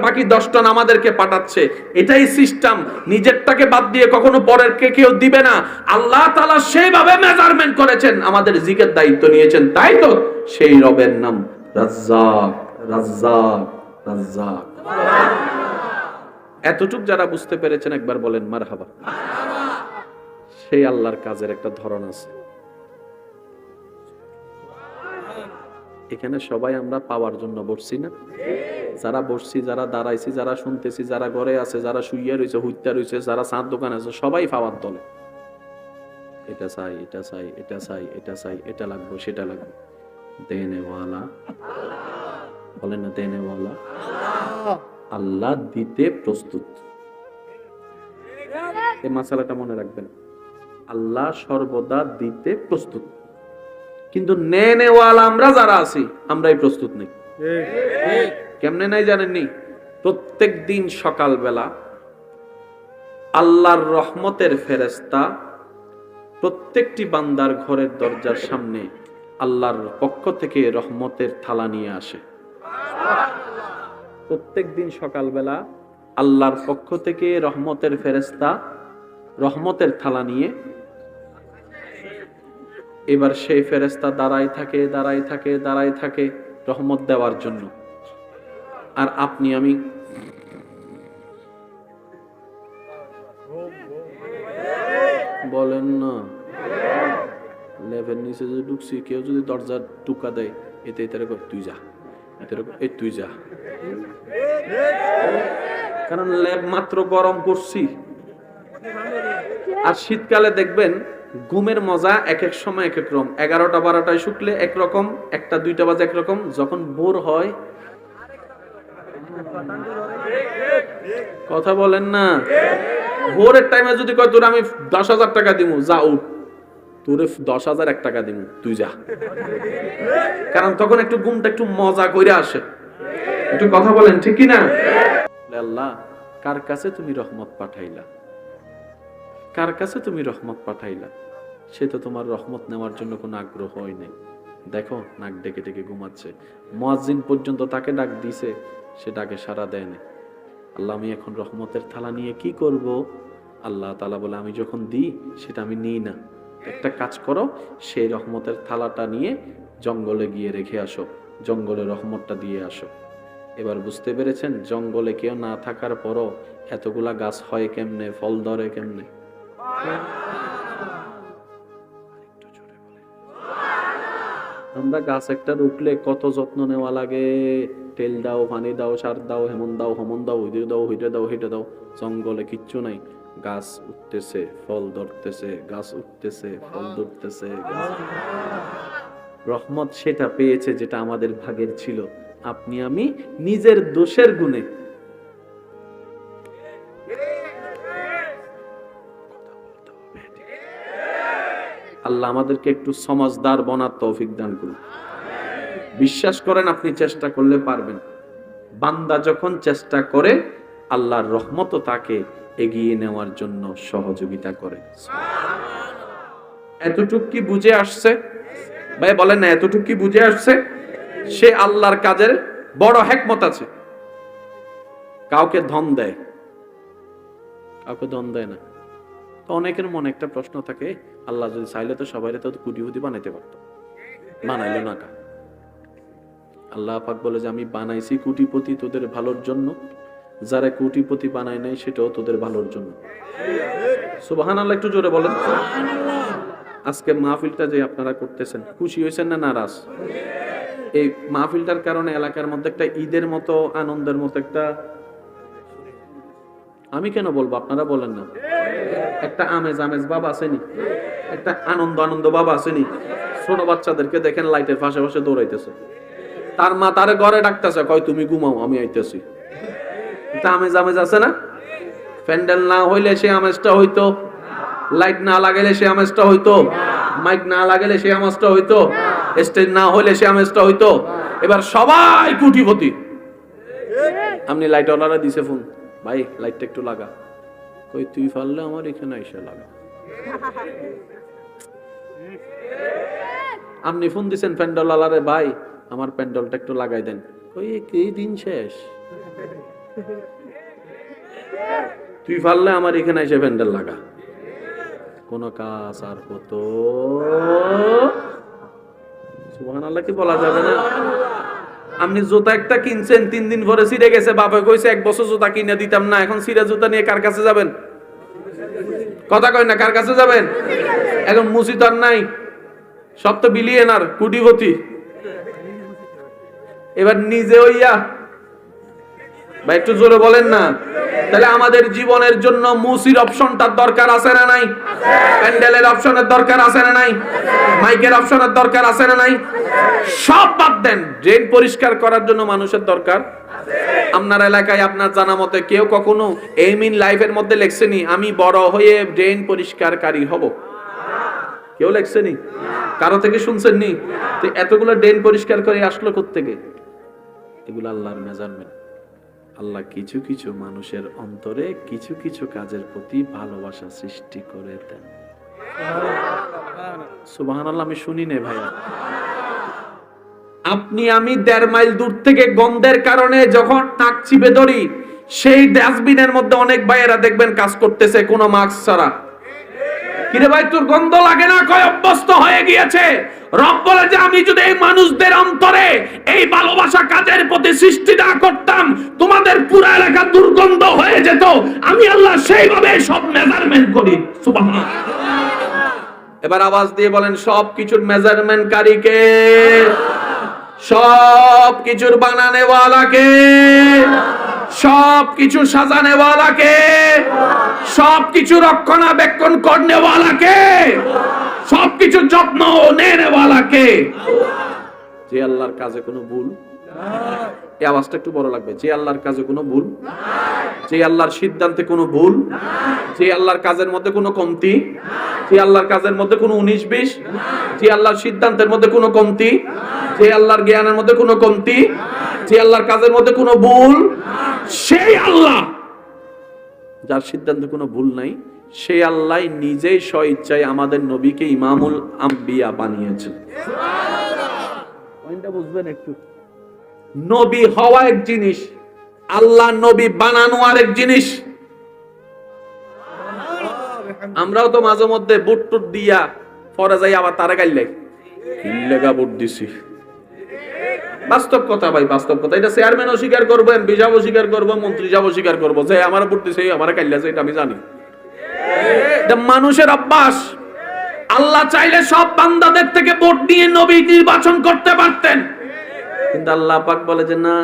বাকি 10 টন আমাদেরকে পাঠাচ্ছে। এটাই সিস্টেম। নিজেরটাকে বাদ দিয়ে কখনো পরেরকে কেউ দিবে না। আল্লাহ তাআলা সেইভাবে মেজারমেন্ট করেছেন, আমাদের রিজিকের দায়িত্ব নিয়েছেন। তাই তো সেই রবের নাম রাজ্জাক, রাজ্জাক, রাজ্জাক। এতটুক যারা বুঝতে পেরেছেন একবার বলেন মারহাবা। সেই আল্লাহর কাজের একটা ধরন আছে। এখানে সবাই আমরা পাওয়ার জন্য বসছি না? যারা বসছি, যারা দাঁড়াইছি, যারা শুনতেছি, যারা ঘরে আছে, যারা শুইয়া রয়েছে, হুইত্যা রয়েছে, যারা চাঁদ দোকানে আছে, সবাই পাওয়ার দলে। এটা চাই, এটা চাই, এটা চাই, এটা চাই, এটা লাগবে, সেটা লাগবে। দেনেওয়ালা বলেন না, দেনেওয়ালা আল্লাহ দিতে প্রস্তুত। এই মাসালাটা মনে রাখবেন, আল্লাহ সর্বদা দিতে প্রস্তুত, কিন্তু নেনেওয়ালা আমরা যারা আছি আমরাই প্রস্তুত নেই। কেমনে নাই জানেননি? প্রত্যেক দিন সকালবেলা আল্লাহর রহমতের ফেরেশতা প্রত্যেকটি বান্দার ঘরের দরজার সামনে আল্লাহর পক্ষ থেকে রহমতের থালা নিয়ে আসে। প্রত্যেক দিন সকালবেলা আল্লাহর পক্ষ থেকে রহমতের ফেরেশতা রহমতের থালা নিয়ে, এবার সেই ফেরেশতা দাঁড়ায় থাকে, দাঁড়ায় থাকে, দাঁড়ায় থাকে রহমত দেওয়ার জন্য। আর আপনি আমি বলেন না, লেভেল নিচে যদি ঢুকছি, কেউ যদি দরজা টুকা দেয়, এতে তুই যা, এই তুই যা। কারণ ল্যাব মাত্র গরম করছি। আর শীতকালে দেখবেন ঘুমের মজা এক এক সময় এক এক রকম। 11টা 12টায় শুকলে একরকম, 1টা 2টা বাজে একরকম, যখন ভোর হয় কথা বলেন না। ভোরের টাইমে যদি কয় তোর আমি 10,000 টাকা দিব, যা উঠ, তোরে 10,001 টাকা দিব, তুই যা। কারণ তখন একটু ঘুমটা একটু মজা করে আসে। একটু কথা বলেন ঠিক কি না? আল্লাহ কার কাছে তুমি রহমত পাঠাইলা, কার কাছে তুমি রহমত পাঠাইলা, সে তো তোমার রহমত নেওয়ার জন্য কোনো আগ্রহ হয় নাই। দেখো নাক ডেকে ডেকে ঘুমাচ্ছে, মুয়াজ্জিন পর্যন্ত তাকে ডাক দিছে, সে ডাকে সাড়া দেয় না। আল্লাহ আমি এখন রহমতের থালা নিয়ে কি করব? আল্লাহ তাআলা বলে আমি যখন দিই সেটা আমি নিই না, একটা কাজ করো, সেই রহমতের থালাটা নিয়ে জঙ্গলে গিয়ে রেখে আসো, জঙ্গলে রহমতটা দিয়ে আসো। এবার বুঝতে পেরেছেন জঙ্গলে কেউ না থাকার পরও এতগুলা গাছ হয় কেমনে, ফল ধরে কেমনে? আমরা গাছ একটা রুখলে কত যত্ন নেওয়া লাগে, তেল দাও, পানি দাও, সার দাও, হেমন দাও, হমন দাও, ওইদিকে দাও, ওইটা দাও, হেঁটে দাও। জঙ্গলে কিচ্ছু নাই, গাছ উঠতেছে, ফল ধরতেছে, গাছ উঠতেছে, ফল ধরতেছে। রহমত সেটা পেয়েছে যেটা আমাদের ভাগের ছিল, আপনি আমি নিজের দোষের গুণে। আল্লাহ আমাদেরকে একটু সমাজদার বনার তৌফিক দান করুন। বিশ্বাস করেন আপনি চেষ্টা করলে পারবেন। বান্দা যখন চেষ্টা করে আল্লাহর রহমতও তাকে এগিয়ে নেওয়ার জন্য সহযোগিতা করে। এতটুক কি বুঝে আসছে ভাই? বলেন না, এতটুক কি বুঝে আসছে? সে আল্লাহর কাজের বড় হিকমত আছে। কাউকে ধন দেয়, কাউকে ধন দেয় না। তো অনেকের মনে একটা প্রশ্ন থাকে, আল্লাহ যদি চাইলে তো সবাই তো কোটিপতি বানাইতে পারত, বানাইলো না কা? আল্লাহ পাক বলে যে আমি বানাইছি কোটিপতি তোদের ভালোর জন্য, যারা কোটিপতি বানায় নাই সেটাও তোদের ভালোর জন্য। সুবহানাল্লাহ, একটু জোরে বলেন। আজকে মাহফিলটা যে আপনারা করতেছেন, খুশি হয়েছেন না নারাজ? এই মাহফিলটার কারণে এলাকার মধ্যে একটা ঈদের মতো আনন্দের মতো একটা, আমি কেন বলবো আপনারা বলেন না, একটা আমেজ আমেজ ভাব আসেনি, একটা আনন্দ আনন্দ ভাব আসেনি। ছোট বাচ্চাদেরকে দেখেন লাইটের পাশে পাশে দৌড়াইতেছে, তার মা তারে ঘরে ডাকতেছে, কয় তুমি ঘুমাও আমি আইতেছি। এটা আমেজ আমেজ আছে না? প্যান্ডেল না হইলে সে আমেজটা হইতো, লাইট না লাগাইলে সে আমেজটা হইতো, মাইক না লাগাইলে সে আমেজটা হইতো, স্টেজ না হইলে সে আমেজটা হইতো। এবার সবাই কোটিপতি। আপনি লাইট ওয়ালারা দিছে ফোন, ভাই লাইটটা একটু লাগা, কই তুই পারলে আমার এখানে এসে লাগা। আপনি ফোন দিছেন প্যান্ডেল ওয়ালারে, ভাই আমার প্যান্ডেলটা একটু লাগাই দেন, কই এই দিন শেষ, তুই পারলে আমার এখানে এসে প্যান্ডেল লাগা। কোন কাজ আর হতো? সুবহানাল্লাহ কি বলা যাবে না? আপনি জুতা একটা কিনছেন, 3 দিন পরে ছিঁড়ে গেছে, বাবা কইছে 1 বছর জুতা কিনে দিতাম না, এখন ছিঁড়া জুতা নিয়ে কার কাছে যাবেন? কথা কয় না, কার কাছে যাবেন? এখন মুসিদ আর নাই, সব তো বিলিয়নার কোটিপতি। এবার নিজে হইয়া, ভাই একটু জোরে বলেন না। তাহলে আমাদের জীবনের জন্য মুসির অপশনটার দরকার আছে না নাই? প্যান্ডেলের অপশনের দরকার আছে না নাই? মাইকের অপশনের দরকার আছে না নাই? সব বাদ দেন, ড্রেন পরিষ্কার করার জন্য মানুষের দরকার। আপনার এলাকায় আপনার জানা মতে কেউ কখনো এইম ইন লাইফের মধ্যে লেখছেনি আমি বড় হয়ে ড্রেন পরিষ্কারকারী হব? কেউ লেখছেনি? কারো থেকে শুনছেন নি? তো এতগুলো ড্রেন পরিষ্কার করে আসলো কোত্থেকে? এগুলো আল্লাহর মেজারমেন্ট। আল্লাহ কিছু কিছু মানুষের অন্তরে কিছু কিছু কাজের প্রতি ভালোবাসা সৃষ্টি করে দেন। সুবহানাল্লাহ, আমি শুনি নে ভাইয়া। আপনি আমি 1.5 মাইল দূর থেকে গন্ধের কারণে যখন নাক চিপে ধরি, সেই ডাস্টবিনের মধ্যে অনেক ভাইয়েরা দেখবেন কাজ করতেছে কোনো মাস্ক ছাড়া। কিরে ভাই তোর গন্ধ লাগে না? কয় অভ্যস্ত হয়ে গিয়েছে। রব বলে যে আমি যদি এই মানুষদের অন্তরে এই ভালোবাসা কাজের প্রতি সৃষ্টি না করতাম, তোমাদের পুরো এলাকা দুর্গন্ধ হয়ে যেত। আমি আল্লাহ সেইভাবে সব মেজারমেন্ট করি। সুবহানাল্লাহ। এবার আওয়াজ দিয়ে বলেন, সব কিছুর মেজারমেন্ট কারী কে? সব কিছুর বানানেওয়ালা কে? সবকিছু সাজানেওয়ালাকে, সবকিছু রক্ষণাবেক্ষণ করনেওয়ালাকে, সবকিছু যত্ন নেনেওয়ালাকে, যে আল্লাহর কাজে কোনো ভুল, এই আওয়াজটা একটু বড় লাগবে, যে আল্লাহর কাজে কোনো ভুল, যে আল্লাহর সিদ্ধান্তে কোনো ভুল, যে আল্লাহর কাজের মধ্যে কোনো কমতি, যে আল্লাহর কাজের মধ্যে কোনো 19-20, যে আল্লাহর সিদ্ধান্তের মধ্যে কোনো কমতি, যে আল্লাহর জ্ঞানের মধ্যে কোনো কমতি, যে আল্লাহর কাজের মধ্যে কোনো ভুল, সেই আল্লাহ যার সিদ্ধান্তে কোনো ভুল নাই, সেই আল্লাহ নিজেই স্বইচ্ছায় আমাদের নবীকে ইমামুল আম্বিয়া বানিয়েছেন। পয়েন্টটা বুঝবেন একটু। নবী হওয়া এক জিনিস, আল্লাহ নবী বানানো আরেক জিনিস। আমরাও তো মাঝে মধ্যে বুট টুট দিয়া পরে যাই আবার তারা গাইলাই কিল্লেগা বুট দিছি। বাস্তব কথা ভাই, বাস্তব কথা। এটা চেয়ারম্যান অস্বীকার করবো, এমপি সাহেব অস্বীকার করবো, মন্ত্রী সাহেব অস্বীকার করবো যে আমার বুট দিছে, আমার কাইলাছে, এটা আমি জানি। এটা মানুষের অভ্যাস। আল্লাহ চাইলে সব বান্দাদের থেকে ভোট দিয়ে নবী নির্বাচন করতে পারতেন, কিন্তু আল্লাহ পাক বলে যে না,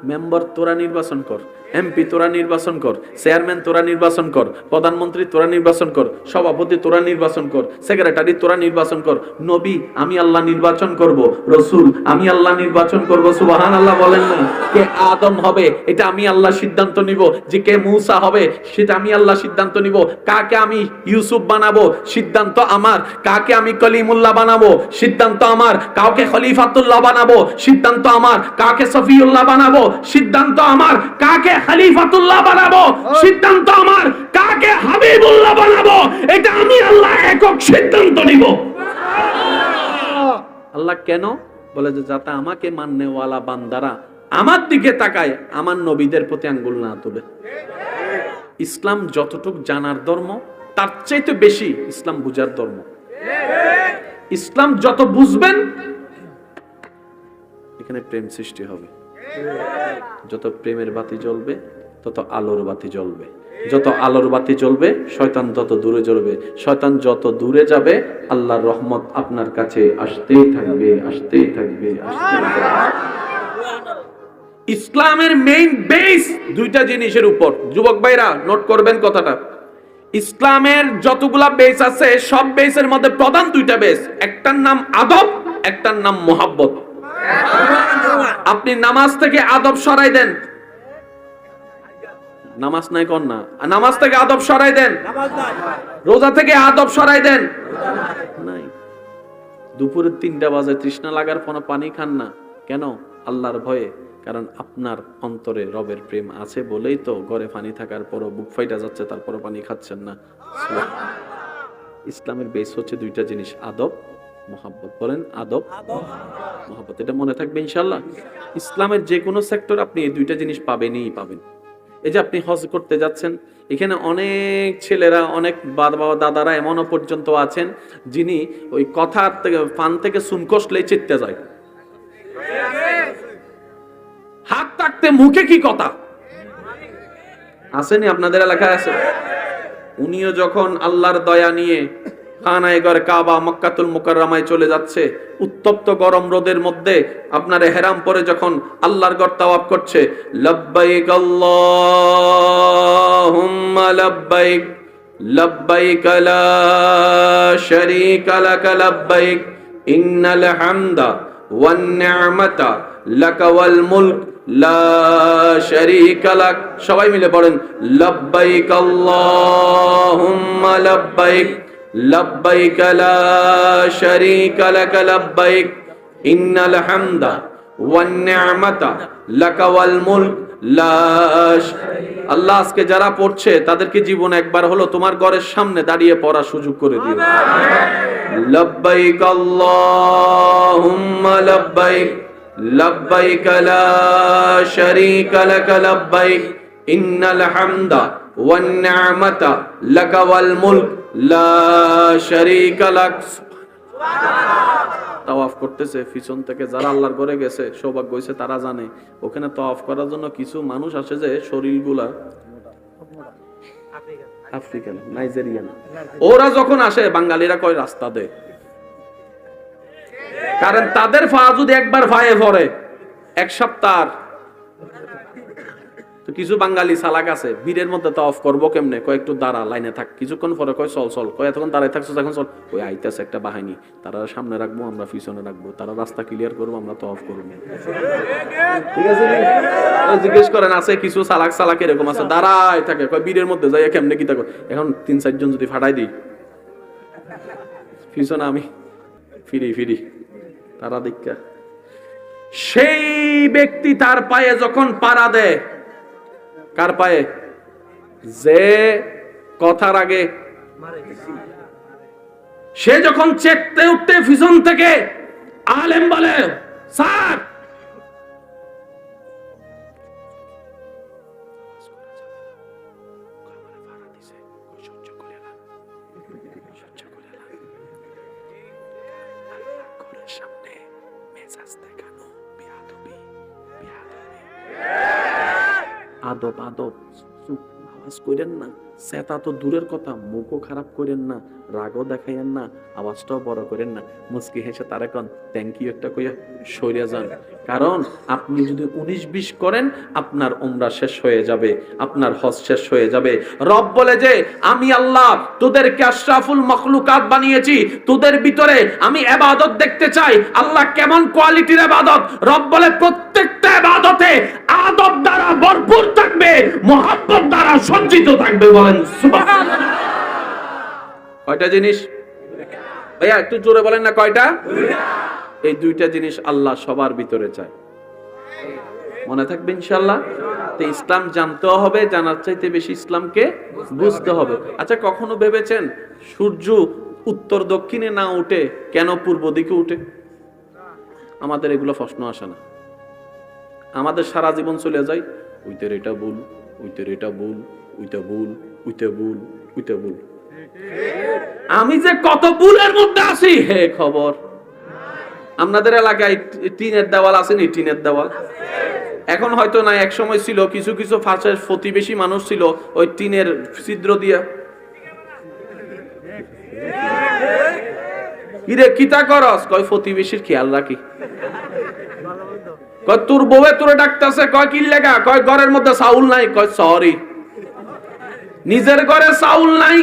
মেম্বার তোরা নির্বাচন কর, এমপি তোরা নির্বাচন কর, চেয়ারম্যান তোরা নির্বাচন কর, প্রধানমন্ত্রী তোরা নির্বাচন কর, সভাপতি তোরা নির্বাচন কর, সেক্রেটারি তোরা নির্বাচন কর। নবী আমি আল্লাহ নির্বাচন করব, রসুল আমি আল্লাহ নির্বাচন করব। সুবহানাল্লাহ বলেন না? কে আদম হবে এটা আমি আল্লাহ সিদ্ধান্ত নিব, যে কে মূসা হবে সেটা আমি আল্লাহ সিদ্ধান্ত নিব, কাকে আমি ইউসুফ বানাবো সিদ্ধান্ত আমার, কাকে আমি কলিমুল্লাহ বানাবো সিদ্ধান্ত আমার, কাউকে খলিফাতুল্লাহ বানাবো সিদ্ধান্ত আমার, কাকে সফিউল্লাহ বানাবো সিদ্ধান্ত আমার, কাকে খলিফাতুল্লাহ বানাবো সিদ্ধান্ত আমার, কাকে হাবিবুল্লাহ বানাবো এটা আমি আল্লাহ একক সিদ্ধান্ত নিব। আল্লাহ কেন বলে যে যাতে আমাকে মাননেওয়ালা বান্দারা আমার দিকে তাকায়, আমার নবীদের প্রতি আঙ্গুল না তুলে। ইসলাম যতটুক জানার ধর্ম, তার চাইতে বেশি ইসলাম বুঝার ধর্ম। ইসলাম যত বুঝবেন এখানে প্রেম সৃষ্টি হবে, যত প্রেমের বাতি জ্বলবে তত আলোর বাতি জ্বলবে, যত আলোর বাতি জ্বলবে শয়তান তত দূরে জ্বলবে, শয়তান যত দূরে যাবে আল্লাহর রহমত আপনার কাছে আসতেই থাকবে, আসতেই থাকবে, আসতেই থাকবে। ইসলামের মেইন বেস দুইটা জিনিসের উপর। যুবক ভাইরা নোট করবেন কথাটা। ইসলামের যতগুলা বেস আছে সব বেসের মধ্যে প্রধান দুইটা বেস, একটার নাম আদব, একটার নাম মোহাব্বত। আপনি নামাজ থেকে আদব সরাই দেন, নামাজ নাই কোন না, নামাজ থেকে আদব সরাই দেন, রোজা থেকে আদব সরাই দেন নাই। দুপুরে 3টা বাজে তৃষ্ণা লাগার পর পানি খান না কেন? আল্লাহর ভয়ে। কারণ আপনার অন্তরে রবের প্রেম আছে বলেই তো ঘরে পানি থাকার পরও বুক ফাইটা যাচ্ছে, তারপরও পানি খাচ্ছেন না। ইসলামের বেস হচ্ছে দুইটা জিনিস, আদব, মোহাব্বত। বলেন আদব, মোহাব্বত। এটা মনে থাকবে ইনশাআল্লাহ। ইসলামের যে কোনো সেক্টর আপনি এই দুইটা জিনিস পাবেনই পাবেন। এই যে আপনি হজ করতে যাচ্ছেন, এখানে অনেক ছেলেরা, অনেক বাবা দাদারা এমনও পর্যন্ত আছেন যিনি ওই কথার থেকে ফান থেকে চুন কষলেই চিত্তে যায়, হাত থাকতে মুখে কি কথা আসেনি? আপনাদের এলাকায় আছে? উনিও যখন আল্লাহর দয়া নিয়ে খানায়ে ঘর কাবা মক্কাতুল মুকাররমায় চলে যাচ্ছে, উত্তপ্ত গরম রোদের মধ্যে আপনার ইহরাম পরে যখন আল্লাহর ঘর তাওয়াফ করছে, লব্বাইক আল্লাহুম্মা লব্বাইক লব্বাইক লা শারীকা লাক লব্বাইক ইন্নাল হামদা ওয়ান নি'মাতা লাকা ওয়াল মুলক লা শারীকা লাক। সবাই মিলে পড়েন লব্বাইক আল্লাহুম্মা লব্বাইক লব্বাইক লা শারীকা লাক লব্বাইক ইন্নাল হামদা ওয়ান নি'মাতা লাকা ওয়াল মুলক লা। আল্লাহ আজকে যারা পড়ছে তাদেরকে জীবনে একবার হলো তোমার ঘরের সামনে দাঁড়িয়ে পড়ার সুযোগ করে দিও। লব্বাইক আল্লাহুম্মা লব্বাইক লব্বাইক লা শারীকা লাক লব্বাইক ইন্নাল হামদা ওয়ান নি'মাতা লাকা ওয়াল মুলক লা শারীকা লাক। তাওয়াফ করতেছে, পিছন থেকে যারা আল্লাহর ঘরে গেছে, সৌভাগ্য হয়েছে তারা জানে ওখানে তাওয়াফ করার জন্য কিছু মানুষ আসে যে শরীরগুলা আফ্রিকান, নাইজেরিয়ান। ওরা যখন আসে বাঙালিরা কয় রাস্তা দে, কারণ তাদের পা যদি একবার পায়ে পড়ে এক সপ্তাহ তো কিছু বাঙালি চালাক আছে, ভিড়ের মধ্যে তো অফ করবো কেমনে, কয় একটু দাঁড়া লাইনে থাক, কিছুক্ষণ পরে কয় চল চল, কয় এতক্ষণ দাঁড়ায় থাকছো এখন চল, ওই আইতেছে একটা বাহিনী, তারা সামনে রাখবো আমরা পিছনে রাখবো, তারা রাস্তা ক্লিয়ার করবো আমরা তো অফ করবো। ঠিক আছে, জিজ্ঞেস করেন আছে কিছু চালাক এরকম আছে, দাঁড়ায় থাকে, কয় ভিড়ের মধ্যে যাই কেমনে কি থাকো, এখন 3-4 জন যদি ফাটাই দিই পিছনে আমি ফিরি তারা দীক্ষা। সেই ব্যক্তি তার পায়ে যখন পাড়া দেয়, কার পায়ে? যে কথার আগে সে যখন চেকতে উঠতে পিছন থেকে আলেম বলে স্যার, আদব আদব, আওয়াজ করেন না, সেটা তো দূরের কথা, মুখও খারাপ করেন না, রাগও দেখাইয়েন না, আওয়াজটাও বড় করেন না, মুচকি হেসে তার এখন থ্যাংক ইউ একটা কইয়া সইরা যান। কারণ আপনি যদি 19-20 করেন আপনার উমরা শেষ হয়ে যাবে, আপনার হজ শেষ হয়ে যাবে। রব বলে যে আমি আল্লাহ তোদেরকে আশরাফুল মখলুকাত বানিয়েছি, তোদের ভিতরে আমি ইবাদত দেখতে চাই। আল্লাহ কেমন কোয়ালিটির ইবাদত? রব বলে প্রত্যেকটা ইবাদতে আদব দ্বারা ভরপুর থাকবে, মুহাব্বত দ্বারা সজ্জিত থাকবে। বলেন সুবহানাল্লাহ। কয়টা জিনিস ভাইয়া একটু জোরে বলেন না, কয়টা? এই দুইটা জিনিস আল্লাহ সবার ভিতরে চায়। মনে থাকবে ইনশাআল্লাহ। তো ইসলাম জানতেও হবে, জানার চাইতে বেশি ইসলামকে বুঝতে হবে। আচ্ছা, কখনো ভেবেছেন সূর্য উত্তর দক্ষিণে না উঠে কেন পূর্ব দিকে উঠে? আমাদের এগুলো প্রশ্ন আসে না। আমাদের সারা জীবন চলে যায় উইতের এটা ভুল, উইতের এটা ভুল, উইতে ভুল, উইতে ভুল, উইতে ভুল। আমি যে কত ভুলের মধ্যে আছি হে খবর। আপনাদের এলাকায় টিনের দেওয়াল আছে নি? টিনের দেওয়াল এখন হয়তো না, এক সময় ছিল, কিছু কিছু ফাঁসের প্রতিবেশী মানুষ ছিল ওই টিনের ছিদ্র দিয়া। কিরে কিতা করস? কয় প্রতিবেশীর খেয়াল রাখি। কয় তোর বউয়ে তোরে ডাকতেছে। কয় কি লেগা? কয় ঘরের মধ্যে চাউল নাই। কয় সরি, নিজের ঘরে চাউল নাই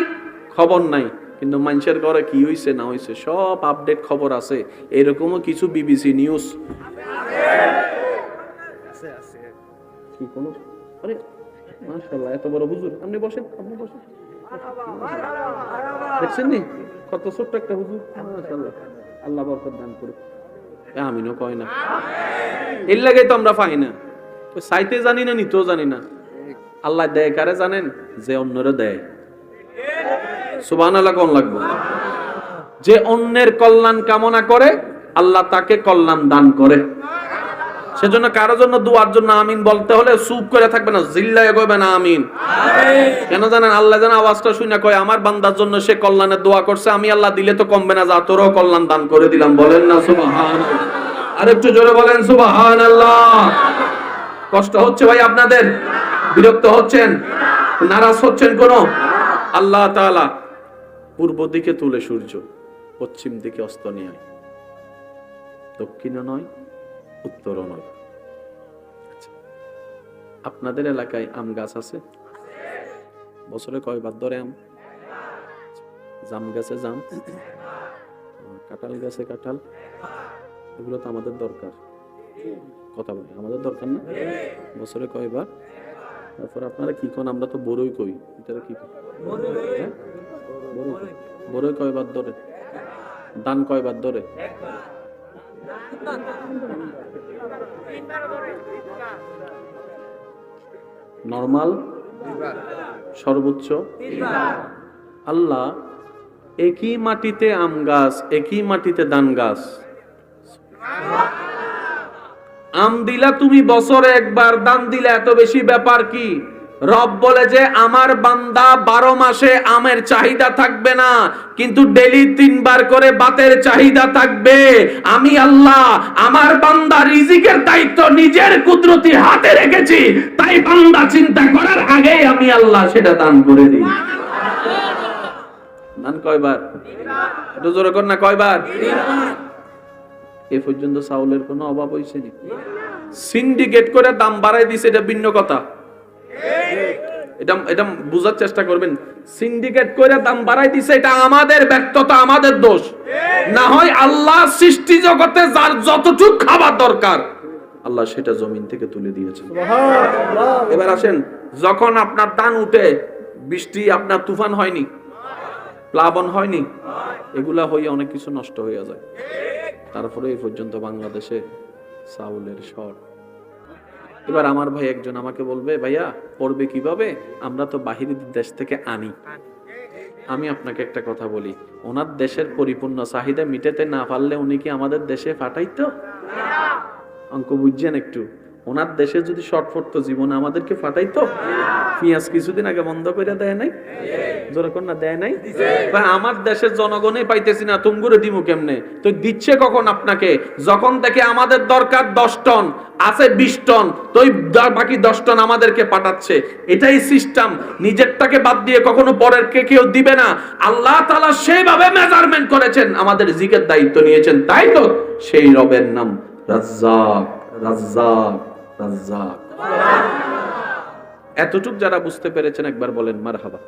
খবর নাই, কিন্তু মানুষের ঘরে কি হইছে না হইছে সব আপডেট খবর আছে। এরকমও কিছু বিবিসি নিউজ কি কোন। আরে মাশাআল্লাহ, এত বড় হুজুর। আপনি বসেন, আপনি বসেন। দেখছেন নি কত ছোট্ট একটা হুজুর? মাশাআল্লাহ, আল্লাহ বরকত দান করুক। আমিনও কয় না, এর লাগেই তো আমরা পাই না। চাইতে জানি না, নিতেও জানি না। আল্লাহ দেয় কারে জানেন? যে অন্যরে দেয়। সুবহানাল্লাহ কোন লাগবে? যে অন্যের কল্যাণ কামনা করে আল্লাহ তাকে কল্যাণ দান করে। সেজন্য কারোর জন্য দুয়ার জন্য আমিন বলতে হলে চুপ করে থাকবে না, জিল্লায় কইবে না আমিন। কেন জানেন? আল্লাহ যেন আওয়াজটা শুনে কয় আমার বান্দার জন্য সে কল্যাণের দোয়া করছে, আমি আল্লাহ দিলে তো কমবে না, যা তোরও কল্যাণ দান করে দিলাম। বলেন না সুবহানাল্লাহ। আরেকটু জোরে বলেন সুবহানাল্লাহ। কষ্ট হচ্ছে ভাই আপনাদের? বিরক্ত হচ্ছেন? নারাজ হচ্ছেন কোন? আল্লাহ তাআলা পূর্ব দিকে তুলে সূর্য, পশ্চিম দিকে অস্ত নিয়ে, দক্ষিণও নয় উত্তরও নয়। আপনাদের এলাকায় আম গাছ আছে? বছরে কয়বার ধরে আম? জাম গাছে জাম, কাঁঠাল গাছে কাঁঠাল। এগুলো তো আমাদের দরকার। কথা বলে আমাদের দরকার না? বছরে কয়বার? তারপর আপনারা কি কোন? আমরা তো বড়ই কই। এটা কি? বড়ই কয়বার ধরে? দান কয়বার ধরে? নরমাল সর্বোচ্চ। আল্লাহ একই মাটিতে আম গাছ, একই মাটিতে ধান গাছ। আম দিলা তুমি বছরে একবার, দান দিলা এত বেশি ব্যাপার কি? রব বলে যে আমার বান্দা 12 মাসে আমের চাহিদা থাকবে না, কিন্তু ডেইলি 3 বার করে ভাতের চাহিদা থাকবে। আমি আল্লাহ আমার বান্দা রিজিকের দায়িত্ব নিজের কুদরতি হাতে রেখেছি, তাই বান্দা চিন্তা করার আগে আমি আল্লাহ সেটা দান করে দিই। দান কয়বার? একটু জোরে কর না, কয়বার? এ পর্যন্ত চাউলের কোনো অভাব হয়েছে নি? সিন্ডিকেট করে দাম বাড়াই দিছে, এটা ভিন্ন কথা। এটা এটা বুঝার চেষ্টা করবেন। সিন্ডিকেট করে দাম বাড়াই দিছে, এটা আমাদের ব্যর্থতা, আমাদের দোষ। না হয় আল্লাহ সৃষ্টি জগতে যার যতটুকু খাবার দরকার আল্লাহ সেটা জমিন থেকে তুলে দিয়েছেন। এবার আসেন, যখন আপনার ধান উঠে বৃষ্টি, আপনার তুফান হয়নি, প্লাবন হয়নি, এগুলা হয়ে অনেক কিছু নষ্ট হয়ে যায়। তারপরে এই পর্যন্ত বাংলাদেশে চাউলের শর্ট। এবার আমার ভাই একজন আমাকে বলবে, ভাইয়া পড়বে কিভাবে, আমরা তো বাহিরের দেশ থেকে আনি। আমি আপনাকে একটা কথা বলি, ওনার দেশের পরিপূর্ণ চাহিদা মিটাতে না পারলে উনি কি আমাদের দেশে পাঠাইতো? অঙ্ক বুঝছেন একটু? ওনার দেশে যদি শর্ট পড়তো জীবনে আমাদেরকে পাঠাইতো? পেঁয়াজ কিছুদিন আগে বন্ধ করে দেয় নাই? যেরকম না দেয় নাই? আমার দেশের জনগণই পাইতেছি না, তুমগুরে দিমু কেমনে? তো দিচ্ছে কখন আপনাকে? যখন দেখে আমাদের দরকার 10 টন, আছে 20 টন, তো বাকি 10 টন আমাদেরকে পাঠাচ্ছে। এটাই সিস্টেম। নিজেরটাকে বাদ দিয়ে কখনো পরেরকে কেউ দিবে না। আল্লাহ তাআলা সেইভাবে মেজারমেন্ট করেছেন, আমাদের রিজিকের দায়িত্ব নিয়েছেন। তাই তো সেই রবের নাম রাজ্জাক, রাজ্জাক, রাজ্জাক। এতটুক যারা বুঝতে পেরেছেন একবার বলেন মারহাবা।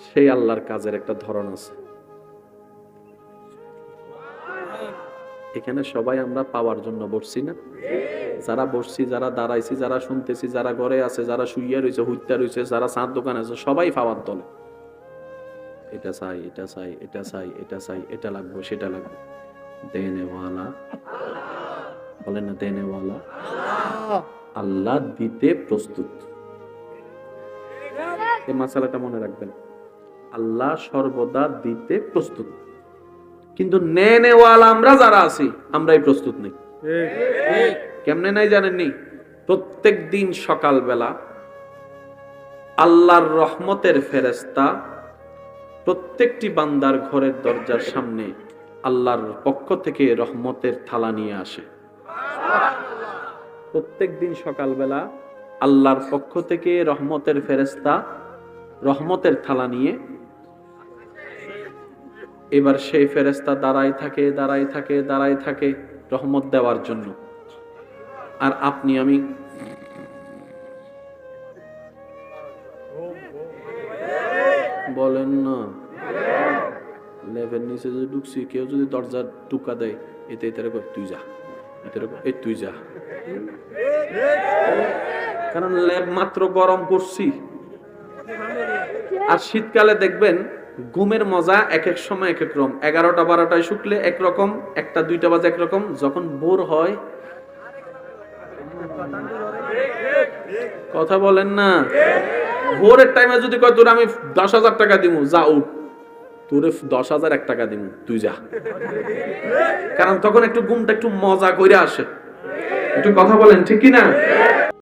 সেই আল্লাহর কাজের একটা ধরন আছে। এখানে সবাই আমরা পাওয়ার জন্য বসছি না? যারা বসছি, যারা দাঁড়াইছি, যারা শুনতেছি, যারা ঘরে আছে, যারা শুইয়া রয়েছে, হুইত্যা রয়েছে, যারা চাঁদ দোকানে আছে, সবাই পাওয়ার দলে। এটা চাই, এটা চাই, এটা চাই, এটা চাই, এটা লাগবে, সেটা লাগবে। দেনেওয়ালা বলেন না, দেনেওয়ালা আল্লাহ দিতে প্রস্তুত। এই মাসালাটা মনে রাখবেন, আল্লাহ সর্বদা দিতে প্রস্তুত, কিন্তু নেনেওয়ালা আমরা যারা আছি আমরাই প্রস্তুত নেই। কেমনে নাই জানেননি? প্রত্যেক দিন সকালবেলা আল্লাহর রহমতের ফেরেশতা প্রত্যেকটি বান্দার ঘরের দরজার সামনে আল্লাহর পক্ষ থেকে রহমতের থালা নিয়ে আসে। প্রত্যেক দিন সকালবেলা আল্লাহর পক্ষ থেকে রহমতের ফেরেশতা রহমতের থালা নিয়ে, এবার সেই ফেরেশতা দাঁড়ায় থাকে, দাঁড়ায় থাকে, দাঁড়ায় থাকে রহমত দেওয়ার জন্য। আর আপনি আমি বলেন না, লেভেল নিচে যদি ঢুকছি, কেউ যদি দরজা টুকা দেয়, এতে তুই যা, এই তুই যা, কারণ লেব মাত্র গরম করছি। আর শীতকালে দেখবেন ঘুমের মজা এক এক সময় এক এক রকম। 11টা 12টায় শুকলে একরকম, 1টা 2টা বাজে একরকম, যখন ভোর হয়, কথা বলেন না, ভোরের টাইমে যদি কয় তোর আমি 10,000 টাকা দিব, যা উঠ, তোরে 10,001 টাকা দিব, তুই যা। কারণ তখন একটু ঘুমটা একটু মজা করে আসে। একটু কথা বলেন ঠিক কিনা?